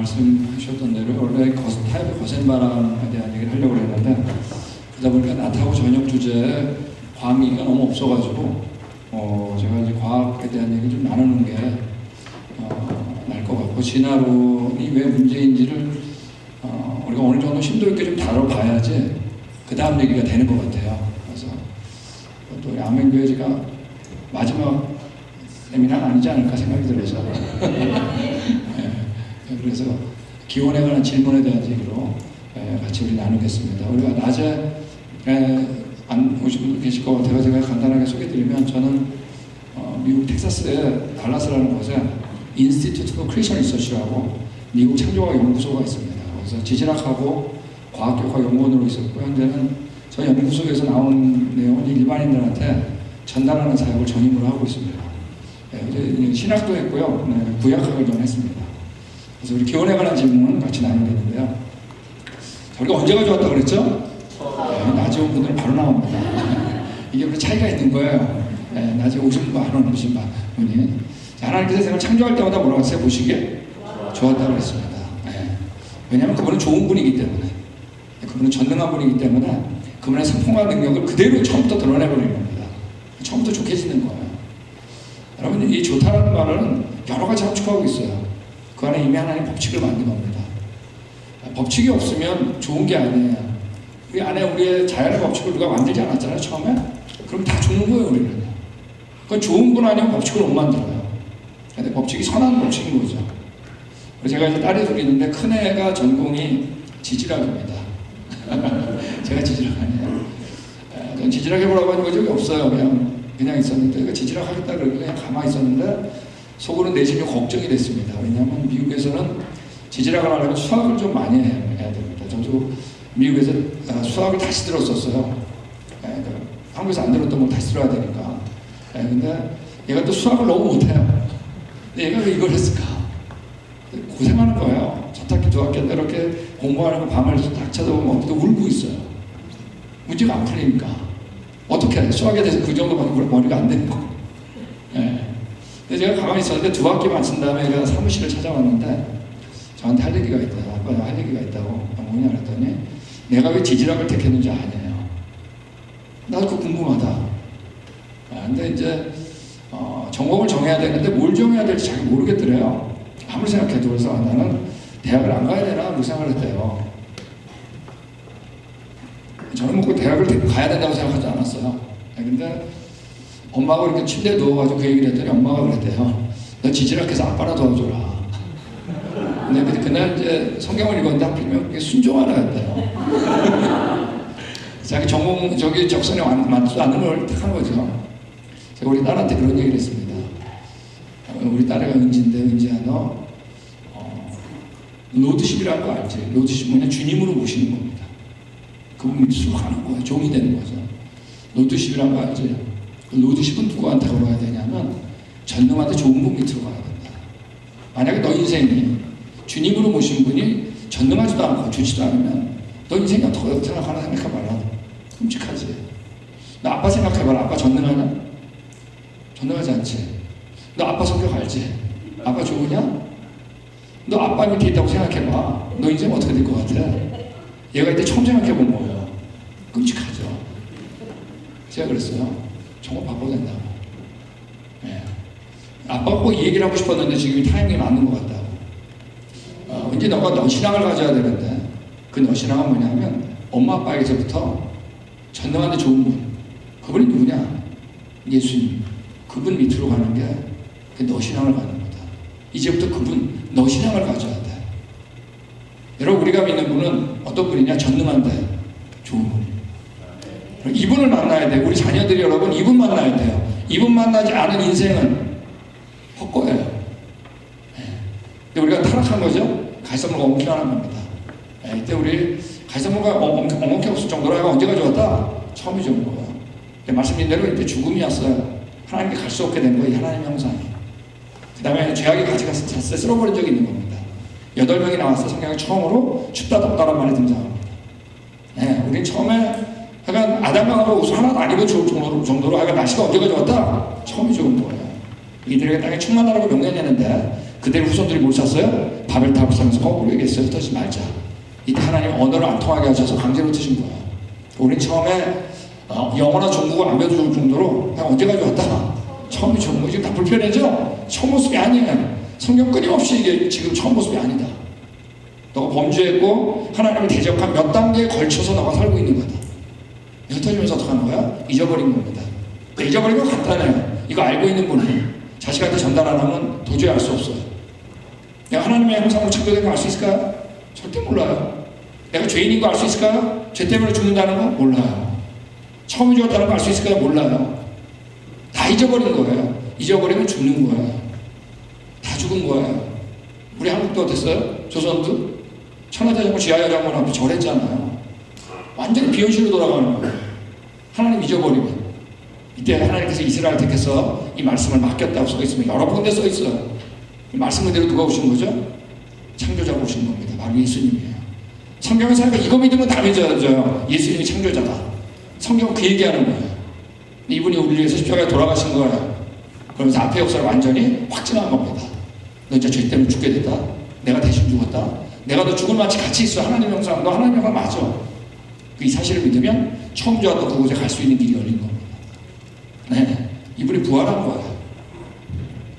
말씀하셨던 대로 원래 타협의 거센 바람에 대한 얘기를 하려고 했는데 그러다 보니까 나타하고 저녁 주제에 과학 얘기가 너무 없어가지고 제가 이제 과학에 대한 얘기 좀 나누는 게 나을 것 같고 진화론이 왜 문제인지를 우리가 어느 정도 심도 있게 좀 다뤄봐야지 그 다음 얘기가 되는 것 같아요. 그래서 또 우리 아멘교회가 마지막 세미나는 아니지 않을까 생각이 들어서 그래서 기원에 관한 질문에 대한 얘기로 같이 우리 나누겠습니다. 우리가 낮에 안 오신 분도 계실 것 같아요. 제가 간단하게 소개드리면 저는 미국 텍사스의 달라스라는 곳에 인스티튜트 포 크리스천 리서치라고 미국 창조과학 연구소가 있습니다. 그래서 지질학하고 과학교과 연구원으로 있었고 현재는 저희 연구소에서 나온 내용은 일반인들한테 전달하는 사역을 전임으로 하고 있습니다. 이제 신학도 했고요. 구약학을 좀 했습니다. 그래서 우리 기원에 관한 질문은 같이 나누겠는데요. 우리가 언제가 좋았다고 그랬죠? 낮에 온 분들은 바로 나옵니다. 이게 우리 차이가 있는 거예요. 낮에 오신 분, 안 오신 분이. 하나님께서 세상을 창조할 때마다 뭐라고 했어요? 보시기에 좋았다고 그랬습니다. 왜냐하면 그분은 좋은 분이기 때문에, 그분은 전능한 분이기 때문에 그분의 성품과 능력을 그대로 처음부터 드러내버리는 겁니다. 처음부터 좋게 지는 거예요. 여러분, 이 좋다라는 말은 여러 가지 함축하고 있어요. 그 안에 이미 하나님 법칙을 만든 겁니다. 법칙이 없으면 좋은 게 아니에요. 우리 안에 우리의 자연의 법칙을 누가 만들지 않았잖아요, 처음에? 그럼 다 죽는 거예요, 우리는. 그건 좋은 분 아니면 법칙을 못 만들어요. 근데 법칙이 선한 법칙인 거죠. 제가 이제 딸이 둘이 있는데 큰애가 전공이 지질학입니다. 제가 지질학 아니에요. 전 지질학 해보라고 한 적이 없어요. 그냥 있었는데 지질학 하겠다 그러고 그냥 가만히 있었는데 속으로 내심이 걱정이 됐습니다. 왜냐하면 미국에서는 지질학을 하려면 수학을 좀 많이 해야 됩니다. 저도 미국에서 수학을 다시 들었었어요. 한국에서 안 들었던 걸 다시 들어야 되니까. 근데 얘가 또 수학을 너무 못해요. 근데 얘가 왜 이걸 했을까? 고생하는 거예요. 첫 학기, 두 학기 때 이렇게 공부하는 거 밤을 딱 쳐다보면 또 울고 있어요. 문제가 안 풀리니까. 어떻게 해? 수학에 대해서 그 정도밖에 머리가 안 되는 거. 근데 제가 가만히 있었는데 두 학기만 친 다음에 제가 사무실을 찾아왔는데 저한테 할 얘기가 있다. 아빠 할 얘기가 있다고. 뭐냐 그랬더니 내가 왜 지질학을 택했는지 아냐요. 나도 그거 궁금하다. 근데 이제 전공을 정해야 되는데 뭘 정해야 될지 잘 모르겠더래요. 아무리 생각해도. 그래서 나는 대학을 안 가야 되나 그렇게 생각을 했대요. 저는 뭐 그 대학을 가야 된다고 생각하지 않았어요. 근데 엄마가 이렇게 침대에 누워가지고 그 얘기를 했더니 엄마가 그랬대요. 너 지질학해서 아빠나 도와줘라. 근데 그날 이제 성경을 읽었는데 하필이면 그게 순종하라 했대요. 자기 전공, 적성에 맞지 않는 걸 택한 거죠. 제가 우리 딸한테 그런 얘기를 했습니다. 우리 딸애가 은지인데, 은지야, 너, 로드십이라는 거 알지? 로드십 뭐냐? 주님으로 모시는 겁니다. 그분 밑으로 가는 거예요. 종이 되는 거죠. 로드십이라는 거 알지? 그 로드십은 누구한테 걸어야 되냐면, 전능한테 좋은 분 밑으로 가야 된다. 만약에 너 인생이 주님으로 모신 분이 전능하지도 않고 좋지도 않으면, 너 인생이 어떻게 생각하나 생각해봐라. 끔찍하지. 너 아빠 생각해봐라. 아빠 전능하냐? 전능하지 않지. 너 아빠 성격 알지? 아빠 좋으냐? 너 아빠 밑에 있다고 생각해봐. 너 인생 어떻게 될 것 같아? 얘가 이때 처음 생각해본 거예요. 끔찍하죠. 제가 그랬어요. 정말 바꿔야 된다고. 아빠가 꼭 이 얘기를 하고 싶었는데 지금 타이밍이 맞는 것 같다고. 이제 너가 신앙을 가져야 되는데 그 신앙은 뭐냐면 엄마 아빠에게서부터 전능한데 좋은 분. 그분이 누구냐? 예수님. 그분 밑으로 가는 게 너 신앙을 가는 거다. 이제부터 그분, 너 신앙을 가져야 돼. 여러분, 우리가 믿는 분은 어떤 분이냐? 전능한데 좋은 분. 이분을 만나야 돼. 우리 자녀들이 여러분, 이분 만나야 돼요. 이분 만나지 않은 인생은 헛거예요. 근데 우리가 타락한 거죠? 갈선물과 엉키가 하는 겁니다. 이때 우리 갈선물과 엉키 없을 정도로 내가 언제가 좋았다? 처음이 좋은 거예요. 말씀드린 대로 이때 죽음이 왔어요. 하나님께 갈 수 없게 된 거예요. 하나님 형상이. 그 다음에 죄악의 가치가 자칫 쓸어버린 적이 있는 겁니다. 8명이 나와서 성경에 처음으로 춥다 덥다란 말이 등장합니다. 우린 처음에 하여간 아담하고 옷을 하나도 안 입을 정도로 하여간 날씨가 언제가 좋았다? 처음이 좋은 거예요. 이들에게 땅에 충만하라고 명령했는데 그 그때 후손들이 뭘 샀어요? 바벨탑을 사면서 거꾸로 얘기했어요. 떠지 말자. 이때 하나님 언어를 안 통하게 하셔서 강제로 트신 거예요. 우린 처음에 영어나 중국어 안 배워줄 정도로 그냥 언제까지 왔다. 처음이 좋은 거 지금 다 불편해져? 처음 모습이 아니에요. 성경 끊임없이 이게 지금 처음 모습이 아니다. 너가 범죄했고 하나님을 대적한 몇 단계에 걸쳐서 너가 살고 있는 거다. 흩어지면서 어떻게 하는 거야? 잊어버린 겁니다. 잊어버린 건 간단해요. 이거 알고 있는 분은 자식한테 전달 안 하면 도저히 알 수 없어요. 내가 하나님의 형상으로 창조된 거 알 수 있을까요? 절대 몰라요. 내가 죄인인 거 알 수 있을까요? 죄 때문에 죽는다는 거? 몰라요. 처음 죽었다는 거 알 수 있을까요? 몰라요. 다 잊어버린 거예요. 잊어버리면 죽는 거예요. 다 죽은 거예요. 우리 한국도 어땠어요? 조선도? 천하대장군 지하여장군 앞에 절했잖아요. 완전히 비현실로 돌아가는 거예요. 하나님 잊어버리면. 이때 하나님께서 이스라엘 택해서 이 말씀을 맡겼다고 써있으면 여러 군데 써있어요. 이 말씀 그대로 누가 오신 거죠? 창조자가 오신 겁니다. 바로 예수님이에요. 성경에서 이거 믿으면 다 믿어져요. 예수님이 창조자다. 성경은 그 얘기하는 거예요. 이분이 우리를 위해서 십자가에 돌아가신 거예요. 그러면서 앞의 역사를 완전히 확증한 겁니다. 너 진짜 죄 때문에 죽게 됐다. 내가 대신 죽었다. 내가 너 죽을 만치 같이 있어. 하나님 형상. 너 하나님 형상 맞아. 이 사실을 믿으면 처음 좋았던 그곳에 갈 수 있는 길이 열린 겁니다. 네, 이분이 부활한 거예요.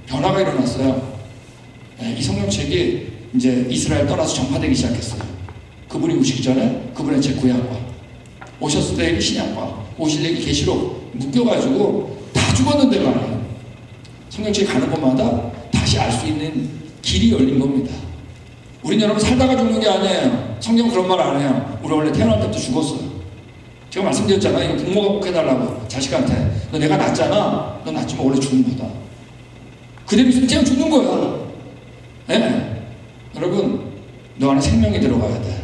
변화가 일어났어요. 네, 이 성경책이 이제 이스라엘 떠나서 전파되기 시작했어요. 그분이 오시기 전에 그분의 책 구약과 오셨을 때 신약과 오실 얘기 계시록 묶여가지고 다 죽었는데 말이에요. 성경책에 가는 곳마다 다시 알 수 있는 길이 열린 겁니다. 우린 여러분 살다가 죽는 게 아니에요. 성경은 그런 말 안 해요. 우리 원래 태어날 때부터 죽었어요. 제가 말씀드렸잖아요. 이거 부모가 꼭 해달라고 자식한테. 너 내가 낳았잖아. 너 낳지만 원래 죽는 거다. 그대로 있으면 그냥 죽는 거야. 네. 여러분 너 안에 생명이 들어가야 돼.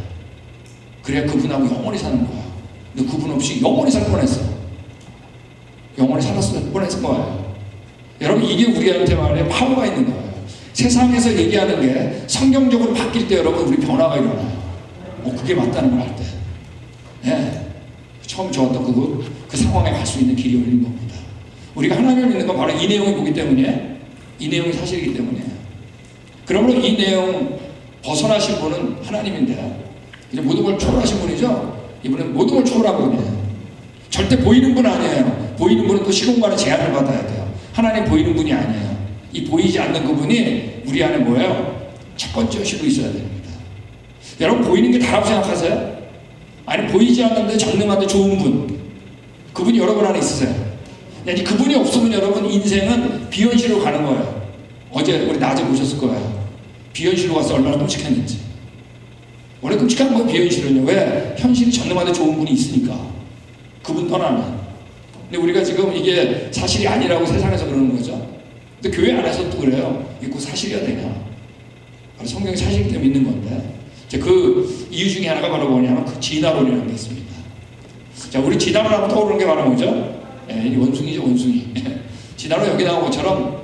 그래야 그분하고 영원히 사는 거야. 너 그분 없이 영원히 살 뻔했어. 영원히 살았을 뻔했을 거예요. 여러분 이게 우리한테 말해 파워가 있는 거예요. 세상에서 얘기하는 게 성경적으로 바뀔 때 여러분 우리 변화가 일어나요. 그게 맞다는 걸 알 때. 네. 처음 좋았던 그 상황에 갈 수 있는 길이 열린 겁니다. 우리가 하나님을 믿는 건 바로 이 내용을 보기 때문에 이 내용이 사실이기 때문이에요. 그러므로 이 내용 벗어나신 분은 하나님인데 이제 모든 걸 초월하신 분이죠. 이분은 모든 걸 초월한 분이에요. 절대 보이는 분 아니에요. 보이는 분은 또 시공간의 제한을 받아야 돼요. 하나님 보이는 분이 아니에요. 이 보이지 않는 그분이 우리 안에 뭐예요? 첫 번째 시로 있어야 됩니다. 여러분 보이는 게 다라고 생각하세요? 아니 보이지 않는데 전능한데 좋은 분 그분이 여러분 안에 있으세요. 아니, 그분이 없으면 여러분 인생은 비현실로 가는 거예요. 어제 우리 낮에 보셨을 거예요. 비현실로 가서 얼마나 끔찍했는지. 원래 끔찍한 거예요. 비현실은요. 왜? 현실이 전능한데 좋은 분이 있으니까. 그분 떠나면. 근데 우리가 지금 이게 사실이 아니라고 세상에서 그러는 거죠. 근데 교회 안에서 또 그래요. 이게 꼭 사실이야 되냐. 바로 성경이 사실이기 때문에 믿는 건데 그 이유 중에 하나가 바로 뭐냐면 그 진화론이라는 게 있습니다. 자, 우리 진화론 하면 떠오르는 게 바로 뭐죠? 이 원숭이죠, 원숭이. 진화론 여기 나온 것처럼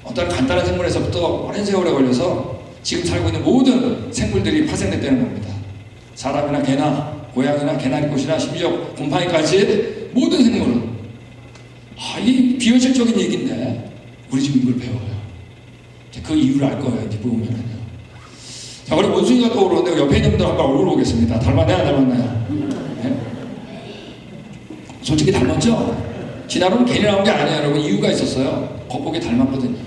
어떤 간단한 생물에서부터 오랜 세월에 걸려서 지금 살고 있는 모든 생물들이 파생됐다는 겁니다. 사람이나 개나 고양이나 개나리꽃이나 심지어 곰팡이까지 모든 생물은 이 비현실적인 얘기인데 우리 지금 이걸 배워요. 자, 그 이유를 알 거예요. 뒷부분에는요. 자, 그럼 원숭이가 떠오르는데 옆에 있는 분들 한번 얼굴 보겠습니다. 닮았나요? 안 닮았나요? 네? 솔직히 닮았죠? 진화론은 괜히 나온 게 아니에요. 여러분 이유가 있었어요. 겉보기에 닮았거든요.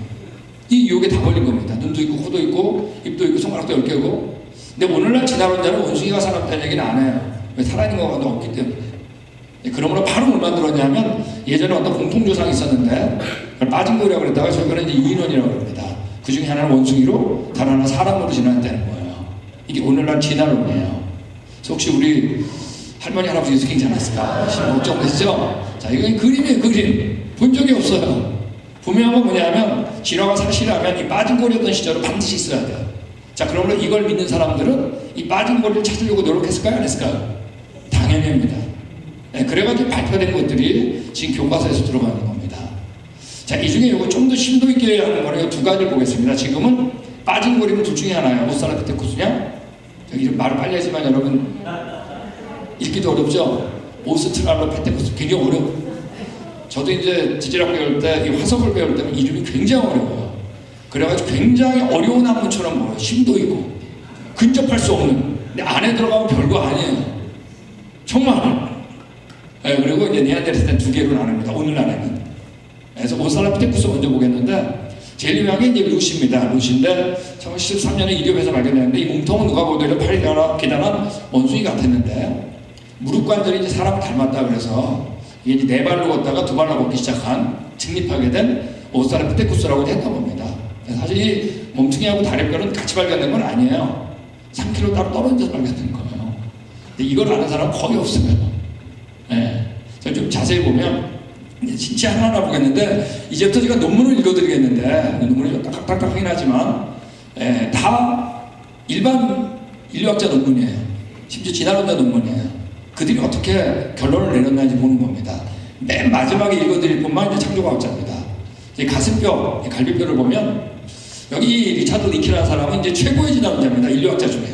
이 유혹에 다 걸린 겁니다. 눈도 있고 코도 있고 입도 있고 손가락도 10개고. 근데 오늘날 진화론자는 원숭이가 살았다는 얘기는 안 해요. 왜 살아있는 거가 없기 때문에. 그러므로 바로 뭘 만들었냐면 예전에 어떤 공통조상이 있었는데 그걸 빠진 거라고 그랬다가 최근에 이제 유인원이라고 합니다. 그 중에 하나는 원숭이로 다른 하나는 사람으로 진화했다는 거예요. 이게 오늘날 진화론이에요. 그래서 혹시 우리 할머니 할아버지께서 괜찮았을까? 걱정되시죠? 자, 이건 그림이에요. 그림. 본 적이 없어요. 분명한 건 뭐냐면 진화가 사실이라면 이 빠진 거리였던 시절은 반드시 있어야 돼요. 자, 그러므로 이걸 믿는 사람들은 이 빠진 거리를 찾으려고 노력했을까요? 안 했을까요? 당연히 합니다. 네, 그래가지고 발표된 것들이 지금 교과서에서 들어가는 겁니다. 자, 이 중에 이거 좀 더 심도 있게 하는 거는 두 가지를 보겠습니다. 지금은 빠진 거리는 둘 중에 하나예요. 오스트랄로피테쿠스냐? 이름 말을 빨리 하지만 여러분 읽기도 어렵죠? 오스트랄로피테쿠스 굉장히 어려워요. 저도 이제 지질학 배울 때 이 화석을 배울 때는 이름이 굉장히 어려워요. 그래가지고 굉장히 어려운 학문처럼 보여요. 힘도 있고 근접할 수 없는. 근데 안에 들어가면 별거 아니에요. 정말. 네, 그리고 이제 네안데르탈 두 개로 나눕니다. 오늘 안에는. 그래서 오살라피테쿠스 먼저 보겠는데 제일 유명한 게 이제 루시입니다. 루시인데 1913년에 이륙해서 발견했는데 이 몸통은 누가 보더라도 팔이 기다란 원숭이 같았는데 무릎 관절이 이제 사람을 닮았다 그래서 이게 이제 네 발로 걷다가 두 발로 걷기 시작한 직립하게 된 오살라피테쿠스라고 했던 겁니다. 사실 이 몸뚱이하고 다리뼈는 같이 발견된 건 아니에요. 3km 따로 떨어져서 발견된 거예요. 근데 이걸 아는 사람은 거의 없어요. 네. 좀 자세히 보면 진짜 하나하나 보겠는데 이제부터 제가 논문을 읽어드리겠는데 논문이 좀 딱딱하긴 하지만 다 일반 인류학자 논문이에요. 심지어 진화론자 논문이에요. 그들이 어떻게 결론을 내렸는지 보는 겁니다. 맨 마지막에 읽어드릴 분만 이제 창조과학자입니다. 이제 가슴뼈, 갈비뼈를 보면 여기 리차드 리키라는 사람은 이제 최고의 진화론자입니다. 인류학자 중에.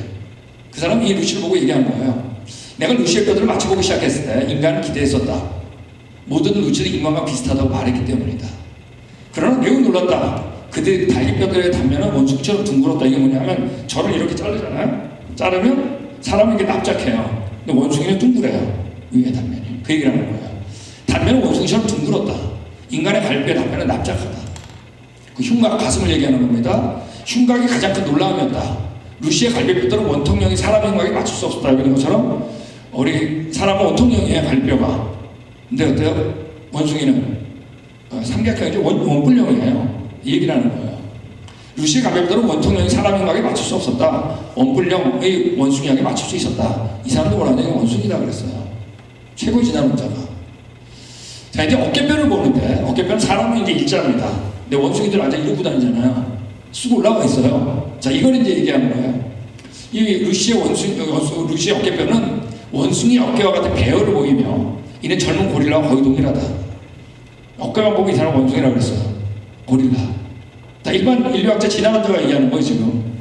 그 사람이 이 루시를 보고 얘기한 거예요. 내가 루시의 뼈들을 맞춰보기 시작했을 때 인간은 기대했었다. 모든 루시는 인간과 비슷하다고 말했기 때문이다. 그러나 매우 놀랐다. 그들 달기뼈들의 단면은 원숭이처럼 둥그렇다. 이게 뭐냐면 저를 이렇게 자르잖아요. 자르면 사람은 이게 납작해요. 근데 원숭이는 둥그래요. 위에 단면이. 그 얘기를 하는 거예요. 단면은 원숭이처럼 둥그렇다. 인간의 갈비뼈 단면은 납작하다. 그 흉곽, 가슴을 얘기하는 겁니다. 흉곽이 가장 큰 놀라움이었다. 루시의 갈비뼈들은 원통형이 사람 흉곽에 맞출 수 없었다. 이런 것처럼 우리 사람은 원통형이에요. 갈비뼈가. 근데 어때요? 원숭이는 삼각형이죠. 원뿔형이에요. 이 얘기를 하는 거예요. 루시의 갈비뼈들은 원통형이 사람 흉곽에 맞출 수 없었다. 원뿔형의 원숭이에게 맞출 수 있었다. 이 사람도 뭐라냐? 원숭이다 그랬어요. 최고의 진화론자가. 자, 이제 어깨뼈를 보는데 어깨뼈는 사람은 이제 일자입니다. 근데 원숭이들 완전 이러고 다니잖아요. 쑥 올라가 있어요. 자, 이걸 이제 얘기하는 거예요. 이 루시의 루시의 어깨뼈는 원숭이 어깨와 같은 배열을 보이며 이는 젊은 고릴라와 거의 동일하다. 어깨만 보면 이 사람 원숭이라고 그랬어요. 고릴라. 자, 일반 인류학자 진화론자가 얘기하는 거예요, 지금.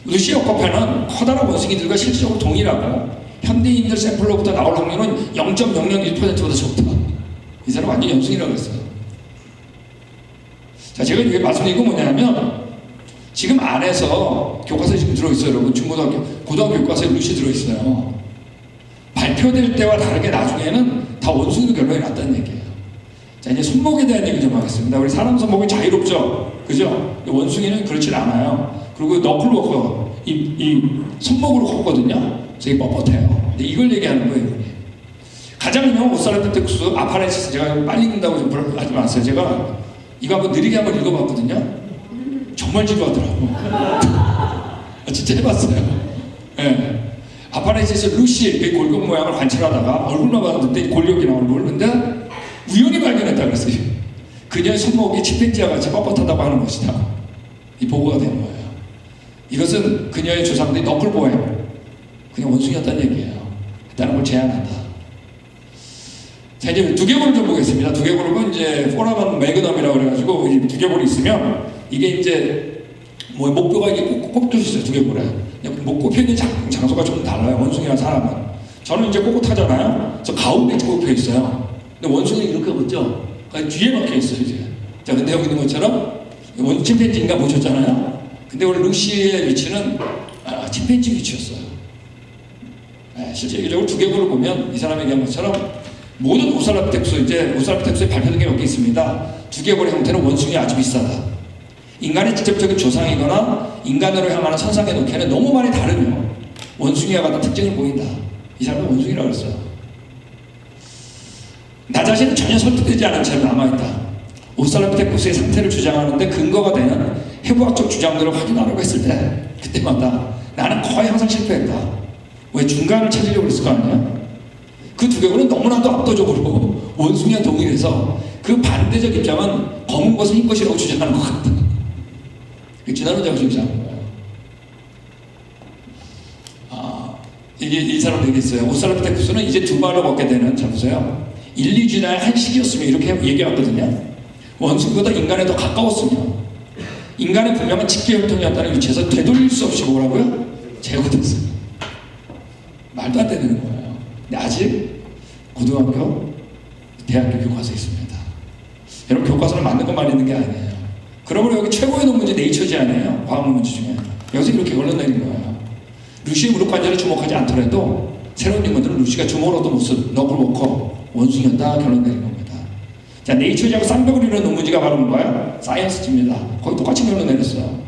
루시의 어깨뼈는 커다란 원숭이들과 실질적으로 동일하고 현대인들 샘플로부터 나올 확률은 0.001%보다 적다. 이 사람 완전 원숭이라고 그랬어요. 자, 제가 이게 말씀드린 건 뭐냐면 지금 안에서 교과서에 지금 들어있어요, 여러분. 중고등학교, 고등학교 교과서에 루시 들어있어요. 발표될 때와 다르게 나중에는 다 원숭이로 결론이 났다는 얘기예요. 자, 이제 손목에 대한 얘기 좀 하겠습니다. 우리 사람 손목이 자유롭죠? 그죠? 원숭이는 그렇진 않아요. 그리고 너클워커, 이 손목으로 걷거든요. 되게 뻣뻣해요. 근데 이걸 얘기하는 거예요, 이분이. 가장 유명한 오살라피테쿠스 아파렌시스, 제가 빨리 읽는다고 좀 하지 마세요. 제가 이거 한번 느리게 한번 읽어봤거든요. 정말 지루하더라고. 진짜 해봤어요. 네. 아파렌시스 루시, 그 골격 모양을 관찰하다가 얼굴만 봤는데 골격이 나오는 걸 근데 우연히 발견했다 그랬어요. 그녀의 손목이 침팬지와 같이 뻣뻣하다고 하는 것이다. 이 보고가 되는 거예요. 이것은 그녀의 조상들이 너클보엠, 그냥 원숭이였다는 얘기예요. 했다는 걸 제안한다. 자, 이제 두개골을 좀 보겠습니다. 두개골은 이제 포라먼 매그넘이라고 그래가지고 이 두개골이 있으면 이게 이제 뭐 목뼈가 이게 꼭 꼽혀 있어요. 두개골에. 목 꼽혀 있는 장소가 좀 달라요. 원숭이랑 사람은. 저는 이제 꼿꼿하잖아요. 저 가운데 꼽혀 있어요. 근데 원숭이는 이렇게 걷죠. 뒤에 박혀 있어요, 이제. 자, 근데 여기 있는 것처럼 침팬지인가 보셨잖아요. 근데 우리 루시의 위치는 침팬지 위치였어요. 네, 실제적으로 두개골을 보면 이 사람이 얘기한 것처럼 모든 오살라피테쿠스, 이제 오살라피테쿠스에 발표된 게 몇 개 있습니다. 두개골의 형태는 원숭이와 아주 비슷하다. 인간의 직접적인 조상이거나 인간으로 향하는 선상의 높이는 너무 많이 다르며 원숭이와 같은 특징을 보인다. 이 사람은 원숭이라고 했어요. 나 자신은 전혀 설득되지 않은 채로 남아있다. 오살라피테쿠스의 상태를 주장하는데 근거가 되는 해부학적 주장들을 확인하려고 했을 때 그때마다 나는 거의 항상 실패했다. 왜 중간을 찾으려고 했을 거 아니야? 그 두개골은 너무나도 압도적으로 원숭이와 동일해서 그 반대적 입장은 검은 것은 흰 것이라고 주장하는 것 같다. 진화론자가 주장하는 거예요. 이게 이 사람도 얘기했어요. 오살라피테쿠스는 이제 두 발로 걷게 되는, 잘 보세요. 1, 2주나의 한 시기였으며 이렇게 얘기하거든요. 원숭이보다 인간에 더 가까웠으며 인간의 분명한 직계혈통이었다는 위치에서 되돌릴 수 없이 뭐라고요? 제거됐어요. 말도 안 되는 거예요. 근데 아직 고등학교, 대학교 교과서에 있습니다. 여러분, 교과서는 맞는 것만 있는 게 아니에요. 그러므로 여기 최고의 논문지 네이처지 아니에요? 과학 논문지 중에. 여기서 이렇게 결론 내린 거예요. 루시의 무릎 관절에 주목하지 않더라도 새로운 인물들은 루시가 주목으로도 모습, 너클워커, 원숭이였다 결론 내린 겁니다. 자, 네이처지하고 쌍벽을 이루는 논문지가 바로 뭔가요? 사이언스지입니다. 거의 똑같이 결론 내렸어요.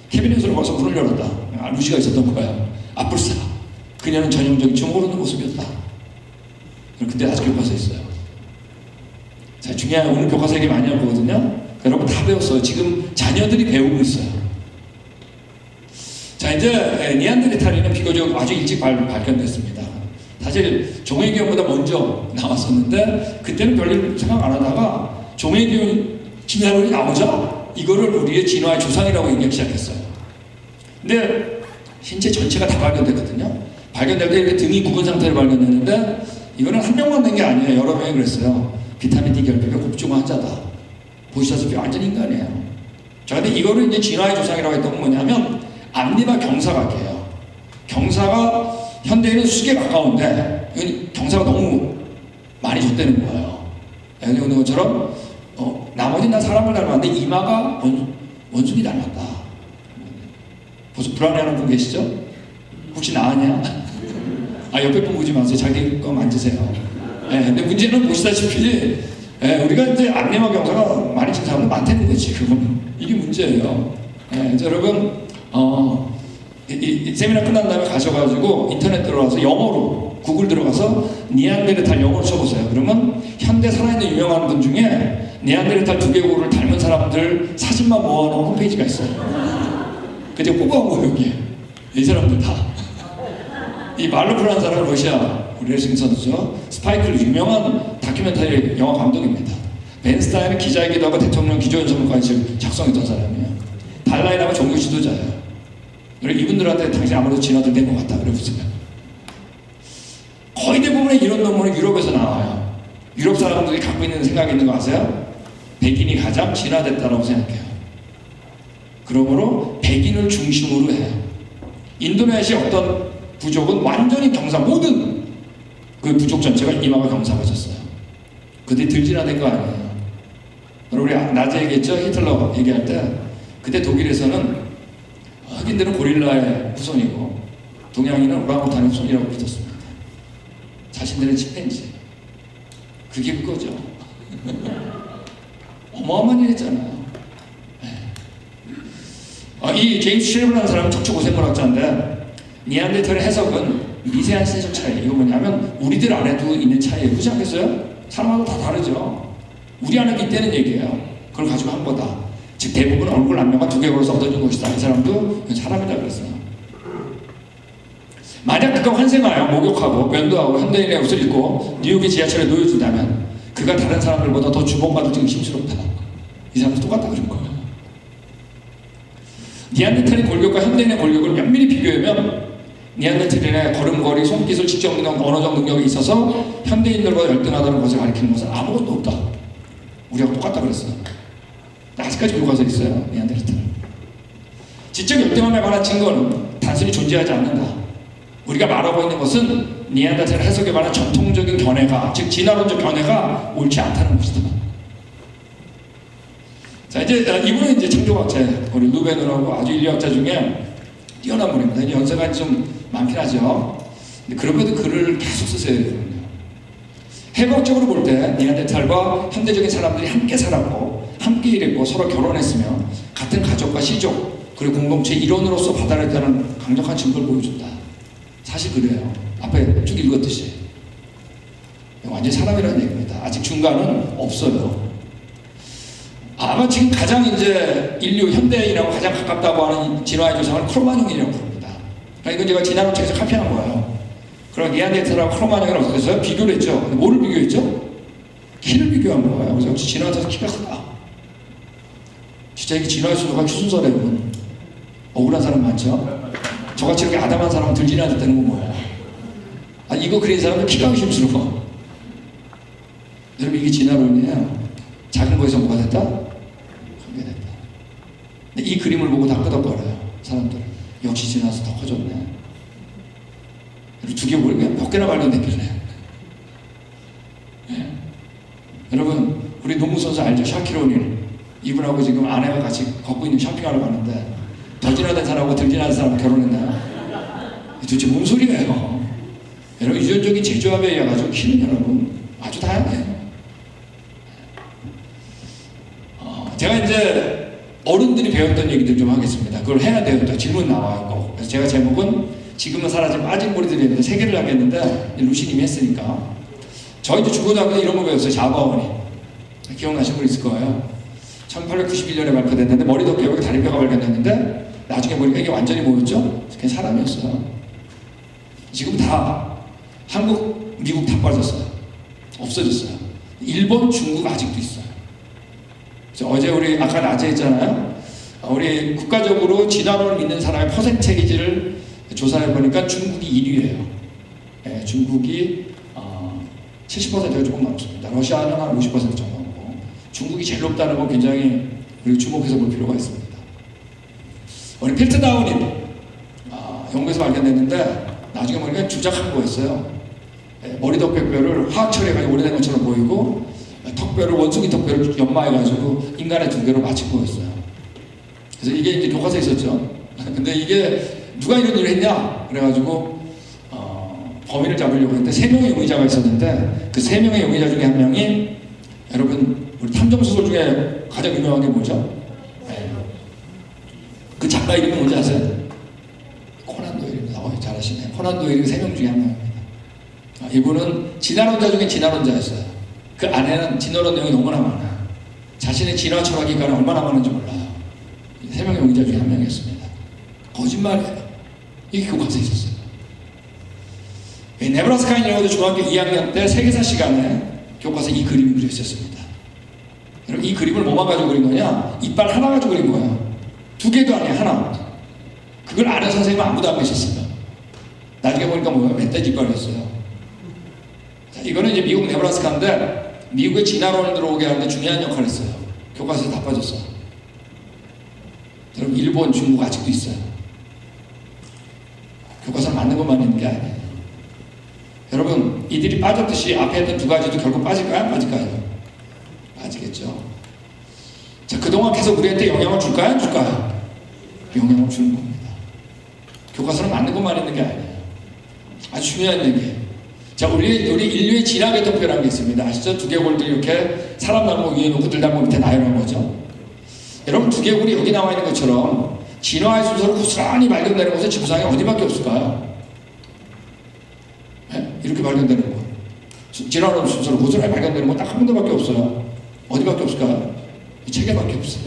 캐비넷으로 가서 문을 열었다. 아, 루시가 있었던 거예요. 아뿔싸. 그녀는 전형적인 주목을 얻는 모습이었다. 근데 아직 교과서에 있어요. 자, 중요한 오늘 교과서 얘기 많이 할 거거든요. 여러분 다 배웠어요. 지금 자녀들이 배우고 있어요. 자, 이제 니안데르탈인은 비교적 아주 일찍 발견됐습니다. 사실 종회기원보다 먼저 나왔었는데 그때는 별일 생각 안 하다가 종회기원 진화론이 나오자 이거를 우리의 진화의 조상이라고 얘기하기 시작했어요. 근데 신체 전체가 다 발견됐거든요. 발견될 때 이렇게 등이 굽은 상태로 발견됐는데 이거는 한 명만 된 게 아니에요. 여러 명이 그랬어요. 비타민 D 결핍의 곱중한 환자다. 보시다시피 완전 인간이에요. 자, 근데 이거를 이제 진화의 조상이라고 했던 건 뭐냐면 앞니와 경사각이에요. 경사가 현대인은 수직에 가까운데 경사가 너무 많이 줬다는 거예요. 여기 오는 것처럼 나머지는 다 사람을 닮았는데 이마가 원숭이 닮았다. 벌써 불안해하는 분 계시죠? 혹시 나았냐? 아, 옆에 분 보지 마세요. 자기 거 만지세요. 네, 근데 문제는 보시다시피 우리가 이제 앞니와 경사가 많이 진 사람도 많다는 거지. 이게 문제예요. 여러분 이 세미나 끝난 다음에 가셔가지고 인터넷 들어가서 영어로 구글 들어가서 니안데르탈 영어로 쳐보세요. 그러면 현대 살아있는 유명한 분 중에 니안데르탈 두개골을 닮은 사람들 사진만 모아놓은 홈페이지가 있어요. 그때 뽑아온 거예요. 여기에 이 사람들 다. 이 말로프라는 사람은 러시아 레슬링 선수죠. 스파이크를 유명한 다큐멘터리 영화 감독입니다. 벤 스타인은 기자이기도 하고 대통령 기조연설문까지 작성했던 사람이에요. 달라이라마 종교 지도자예요. 이분들한테 당신 아무래도 진화도 된 것 같다 그래보세요. 거의 대부분의 이런 논문은 유럽에서 나와요. 유럽 사람들이 갖고 있는 생각이 있는 거 아세요? 백인이 가장 진화됐다고 생각해요. 그러므로 백인을 중심으로 해요. 인도네시아 어떤 부족은 완전히 경사, 모든 그 부족 전체가 이마가 경사가 졌어요. 그때 들진화된 거 아니에요. 우리 낮에 얘기했죠? 히틀러 얘기할 때 그때 독일에서는 흑인들은 고릴라의 후손이고 동양인은 오랑우탄의 후손이라고 믿었습니다. 자신들은 침팬지. 그게 그거죠. 어마어마한 일 했잖아요. 이 제임스 쉘브라는 사람은 척추 고생물학자인데 니안데르탈의 해석은 미세한 신체적 차이. 이거 뭐냐면 우리들 안에도 있는 차이예요. 그렇지 않겠어요? 사람마다 다 다르죠. 우리 안에도 있다는 얘기예요. 그걸 가지고 한 거다. 즉 대부분 얼굴 안면가 두 개골에서 얻어진 것이다. 이 사람도 사람이다 그랬어요. 만약 그가 환생하여 목욕하고 면도하고 현대인의 옷을 입고 뉴욕의 지하철에 놓여준다면 그가 다른 사람들보다 더 주목받을 지 의심스럽다. 이 사람도 똑같다 그런 거예요. 니안데르탈의 골격과 현대인의 골격을 면밀히 비교하면 니안데르탈인의 걸음걸이, 손기술, 직접 언어적 능력이 있어서 현대인들보다 열등하다는 것을 가리키는 것은 아무것도 없다. 우리하고 똑같다 그랬어요. 아직까지 교과서에 있어요. 니안데르탈. 지적 열등함에 관한 증거는 단순히 존재하지 않는다. 우리가 말하고 있는 것은 니안데르탈 해석에 관한 전통적인 견해가, 즉 진화론적 견해가 옳지 않다는 것이다. 자, 이제 이분은 이제 창조학자예요. 우리 루베누라고 아주 인류학자 중에 뛰어난 분입니다. 이제 연세가 좀 많긴 하죠. 근데 그럼에도 글을 계속 쓰세요. 해부학적으로 볼 때 니안데르탈과 현대적인 사람들이 함께 살았고 함께 일했고 서로 결혼했으며 같은 가족과 시족 그리고 공동체 일원으로서 받아들였다는 강력한 증거를 보여준다. 사실 그래요. 앞에 쭉 읽었듯이 완전히 사람이라는 얘기입니다. 아직 중간은 없어요. 아마 지금 가장 이제 인류 현대인하고 가장 가깝다고 하는 진화의 조상을 크로마뇽이라고 부릅니다. 그러니까 이건 제가 진화론 책에서 카피한 거예요. 그럼 니안데르탈하고 크로마뇽을 어떻게 했어요? 비교를 했죠. 근데 뭐를 비교했죠? 키를 비교한 거예요. 그래서 역시 진화에서 키가 크다. 진짜 이게 진화의 수도가 추순서래요. 억울한 사람 많죠? 저같이 이렇게 아담한 사람은 들진화됐다는 건 뭐예요? 아, 이거 그린 사람은 키가 의심스러워. 여러분 이게 진화론이에요. 작은 거에서 뭐가 됐다? 크게 됐다. 근데 이 그림을 보고 다 끄덕거려요. 사람들. 역시 지나서 더 커졌네. 두 개 모르게 몇 개나 발견됐길래. 네. 여러분 우리 농구 선수 알죠? 샤키로닐. 이분하고 지금 아내가 같이 걷고 있는 쇼핑하러 가는데 더 지나던 사람하고 덜 지나던 사람 결혼했나요? 도대체 뭔 소리예요? 여러분 유전적인 제조합에 의해 가지고 키는 여러분 아주 다양해요. 제가 이제 어른들이 배웠던 얘기들 좀 하겠습니다. 그걸 해야 돼요. 또 질문 나와요. 그래서 제가 제목은 지금은 사라진 빠진 머리들이 있는데 세 개를 하겠는데 루시님이 했으니까 저희도 중고등학교 때 이런 거 배웠어요. 자바원이 기억나시는 분 있을 거예요. 1891년에 발표됐는데 머리 덮개하고 다리뼈가 발견됐는데 나중에 보니까 이게 완전히 뭐였죠? 그게 사람이었어요. 지금 다 한국, 미국 다 빠졌어요. 없어졌어요. 일본, 중국 아직도 있어요. 어제 우리 아까 낮에 했잖아요. 우리 국가적으로 진화론을 믿는 사람의 퍼센테이지를 조사해 보니까 중국이 1위예요. 네, 중국이 70%가 조금 넘습니다. 러시아는 한 50% 정도 넘고 중국이 제일 높다는 건 굉장히 우리 주목해서 볼 필요가 있습니다. 우리 필트다운이 연구에서 발견됐는데 나중에 보니까 주작한 거였어요. 네, 머리 덮개뼈를 화학 처리해가지고 오래된 것처럼 보이고 턱뼈를 원숭이 턱뼈를 연마해가지고 인간의 두 개로 맞춘 거였어요. 그래서 이게 이제 교과서에 있었죠. 근데 이게 누가 이런 일을 했냐? 그래가지고 범인을 잡으려고 했는데 3명의 용의자가 있었는데 그 3명의 용의자 중에 한 명이 여러분 우리 탐정소설 중에 가장 유명한 게 뭐죠? 네. 그 작가 이름이 뭔지 아세요? 코난 도일입니다. 잘하시네. 코난 도일이 3명 중에 한 명입니다. 이분은 진화론자 중에 진화론자였어요. 그 안에는 진화론 내용이 너무나 많아. 자신의 진화 철학 기간이 얼마나 많은지 몰라요. 3명의 용의자 중에 한 명이었습니다. 거짓말이에요. 이게 교과서에 있었어요. 네브라스카인이라고도 중학교 2학년 때 세계사 시간에 교과서에 이 그림이 그려 있었습니다. 여러분 이 그림을 뭐만 가지고 그린 거냐? 이빨 하나 가지고 그린 거예요. 2개도 아니야, 하나. 그걸 아는 선생님은 아무도 안 계셨어요. 나중에 보니까 뭐예요? 멧돼지 이빨이었어요. 이거는 이제 미국 네브라스카인데 미국의 진화론을 들어오게 하는데 중요한 역할을 했어요. 교과서에 다 빠졌어요. 여러분 일본, 중국 아직도 있어요. 교과서는 맞는 것만 있는 게 아니에요. 여러분 이들이 빠졌듯이 앞에 했던 2가지도 결국 빠질까요? 안 빠질까요? 빠지겠죠. 자, 그동안 계속 우리한테 영향을 줄까요? 안 줄까요? 영향을 주는 겁니다. 교과서는 맞는 것만 있는 게 아니에요. 아주 중요한 얘기예요. 자, 우리 인류의 진화계통표라는 게 있습니다. 아시죠? 두개골들 이렇게 사람 나무 위에 놓고 들나무 밑에 나열한 거죠. 여러분 두개골이 여기 나와 있는 것처럼 진화의 순서로 고스란히 발견되는 곳은 지구상에 어디밖에 없을까요? 네? 이렇게 발견되는 거. 진화론 순서로 고스란히 발견되는 건 딱 한 군데밖에 없어요. 어디밖에 없을까요? 이 책에밖에 없어요.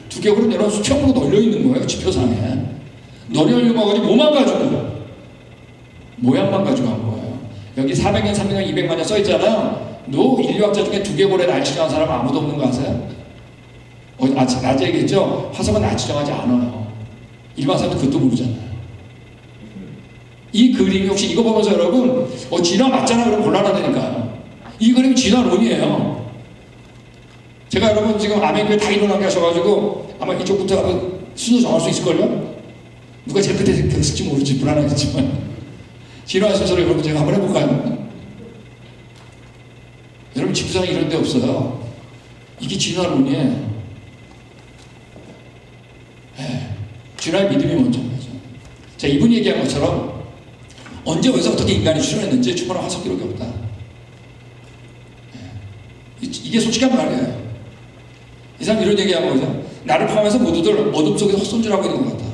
두개골은 여러분 수평으로 널려 있는 거예요. 지표상에. 널려 있는 거 가지고 뭐만 가지고 모양만 가지고 한 거예요. 여기 400년, 300년, 200만 년 써 있잖아요. 너 인류학자 중에 두개골에 날 지정한 사람 아무도 없는 거 아세요? 낮에 얘기했죠? 화성은 날 지정하지 않아요. 일반 사람도 그것도 모르잖아요. 이 그림이 혹시 이거 보면서 여러분 진화 맞잖아 그러면 곤란하다니까요. 이 그림이 진화론이에요. 제가 여러분 지금 아멘교회 다 일어나게 하셔가지고 아마 이쪽부터 순서 정할 수 있을걸요? 누가 제일 끝에 됐을지 모르지 불안하겠지만 진화 순서를 여러분 제가 한번 해볼까요? 여러분 지구상에 이런 데 없어요. 이게 진화론이에요. 네. 진화의 믿음이 먼저인 거죠. 자, 이분이 얘기한 것처럼 언제 어디서 어떻게 인간이 출현했는지 충분한 화석 기록이 없다. 네. 이게 솔직한 말이에요. 이 사람 이런 얘기한 거죠. 나를 포함해서 모두들 어둠 속에서 헛손질하고 있는 것 같다.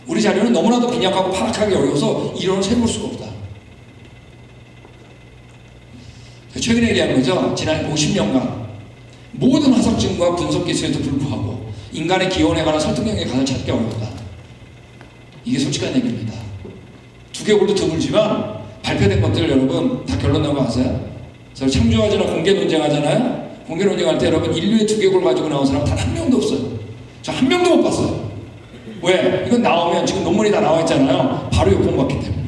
우리 자료는 너무나도 빈약하고 파악하기 어려워서 이론을 세울 수가 없다. 최근에 얘기한 거죠. 지난 50년간 모든 화석증과 분석 기술에도 불구하고 인간의 기원에 관한 설득력의 가설 찾기 어렵다. 이게 솔직한 얘기입니다. 두개골도 드물지만 발표된 것들 여러분 다 결론 나온 거 아세요? 저 창조화제나 공개 논쟁하잖아요. 공개 논쟁할 때 여러분 인류의 두개골 가지고 나온 사람 단 한 명도 없어요. 저 한 명도 못 봤어요. 왜? 이건 나오면 지금 논문이 다 나와 있잖아요. 바로 역공받기 때문에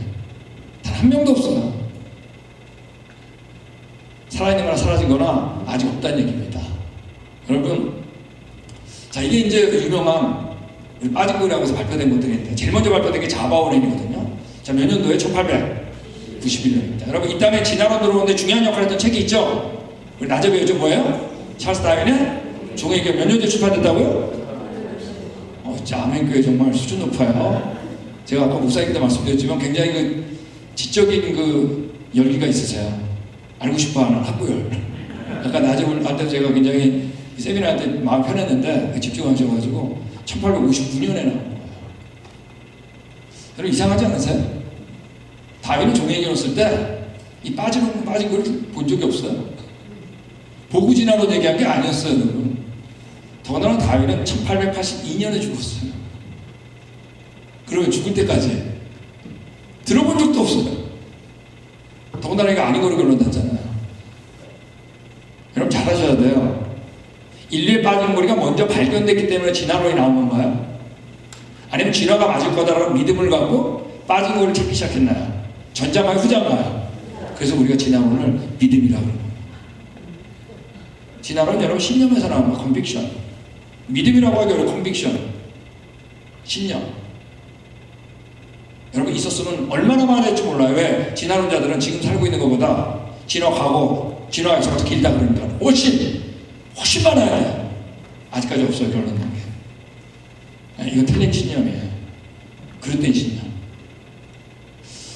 단 한 명도 없어요. 살아있는 거나 사라진 거나 아직 없다는 얘기입니다. 여러분, 자 이게 이제 유명한 빠진 거라고 해서 발표된 것들인데 제일 먼저 발표된 게 자바오렌이거든요. 자, 몇 년도에? 1891년입니다. 여러분 이 땅에 진화론 들어오는데 중요한 역할을 했던 책이 있죠. 우리 낮에 배우죠. 뭐예요? 찰스 다윈의 종회기가 몇 년째 출판됐다고요? 아멘교회 정말 수준 높아요. 제가 아까 목사님 때 말씀드렸지만 굉장히 그 지적인 그 열기가 있으세요. 알고 싶어하는 학구열. 아까 낮에 할 때 제가 굉장히 세미나 할 때 마음 편했는데 집중하셔가지고 1859년에 나온 거예요. 여러분 이상하지 않으세요? 다윗은 종에게 넣었을 때 이 빠진 걸 본 적이 없어요. 보고 지나로 얘기한 게 아니었어요. 여러분. 더군다나 다윗은 1882년에 죽었어요. 그러면 죽을 때까지 들어본 적도 없어요. 더군다나 이거 아닌 거로 결론났잖아요. 여러분 잘하셔야 돼요. 인류에 빠진 머리가 먼저 발견됐기 때문에 진화론이 나온 건가요? 아니면 진화가 맞을 거다라는 믿음을 갖고 빠진 거를 찾기 시작했나요? 전자가요, 후자가요? 그래서 우리가 진화론을 믿음이라고 그래요. 진화론 여러분 신념에서 나온 거, 컨빅션. 믿음이라고 하기 어려워, 컨빅션. 신념. 여러분 있었으면 얼마나 많을지 몰라요. 왜? 진화론자들은 지금 살고 있는 것보다 진화 과거, 진화 역사가 더 길다 그러니까 훨씬 많아야 돼요. 아직까지 없어요. 결론은 게. 이거 틀린 신념이에요. 그릇된 신념.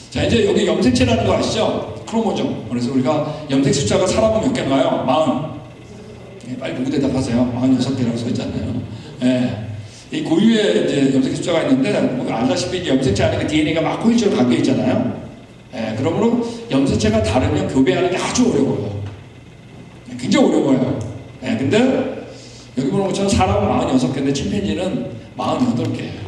자 이제 여기 염색체라는 거 아시죠? 크로모종. 그래서 우리가 염색 숫자가 사람은 몇 개인가요? 40. 빨리 보고 대답하세요. 46개라고 써있잖아요. 이 고유의 이제 염색 숫자가 있는데 뭐 알다시피 이제 염색체 안에 DNA가 막 코일처럼 감겨 있잖아요. 그러므로 염색체가 다르면 교배하는 게 아주 어려워요. 굉장히 어려워요. 근데 여기 보는 것처럼 사람은 46개인데 침팬지는 48개예요.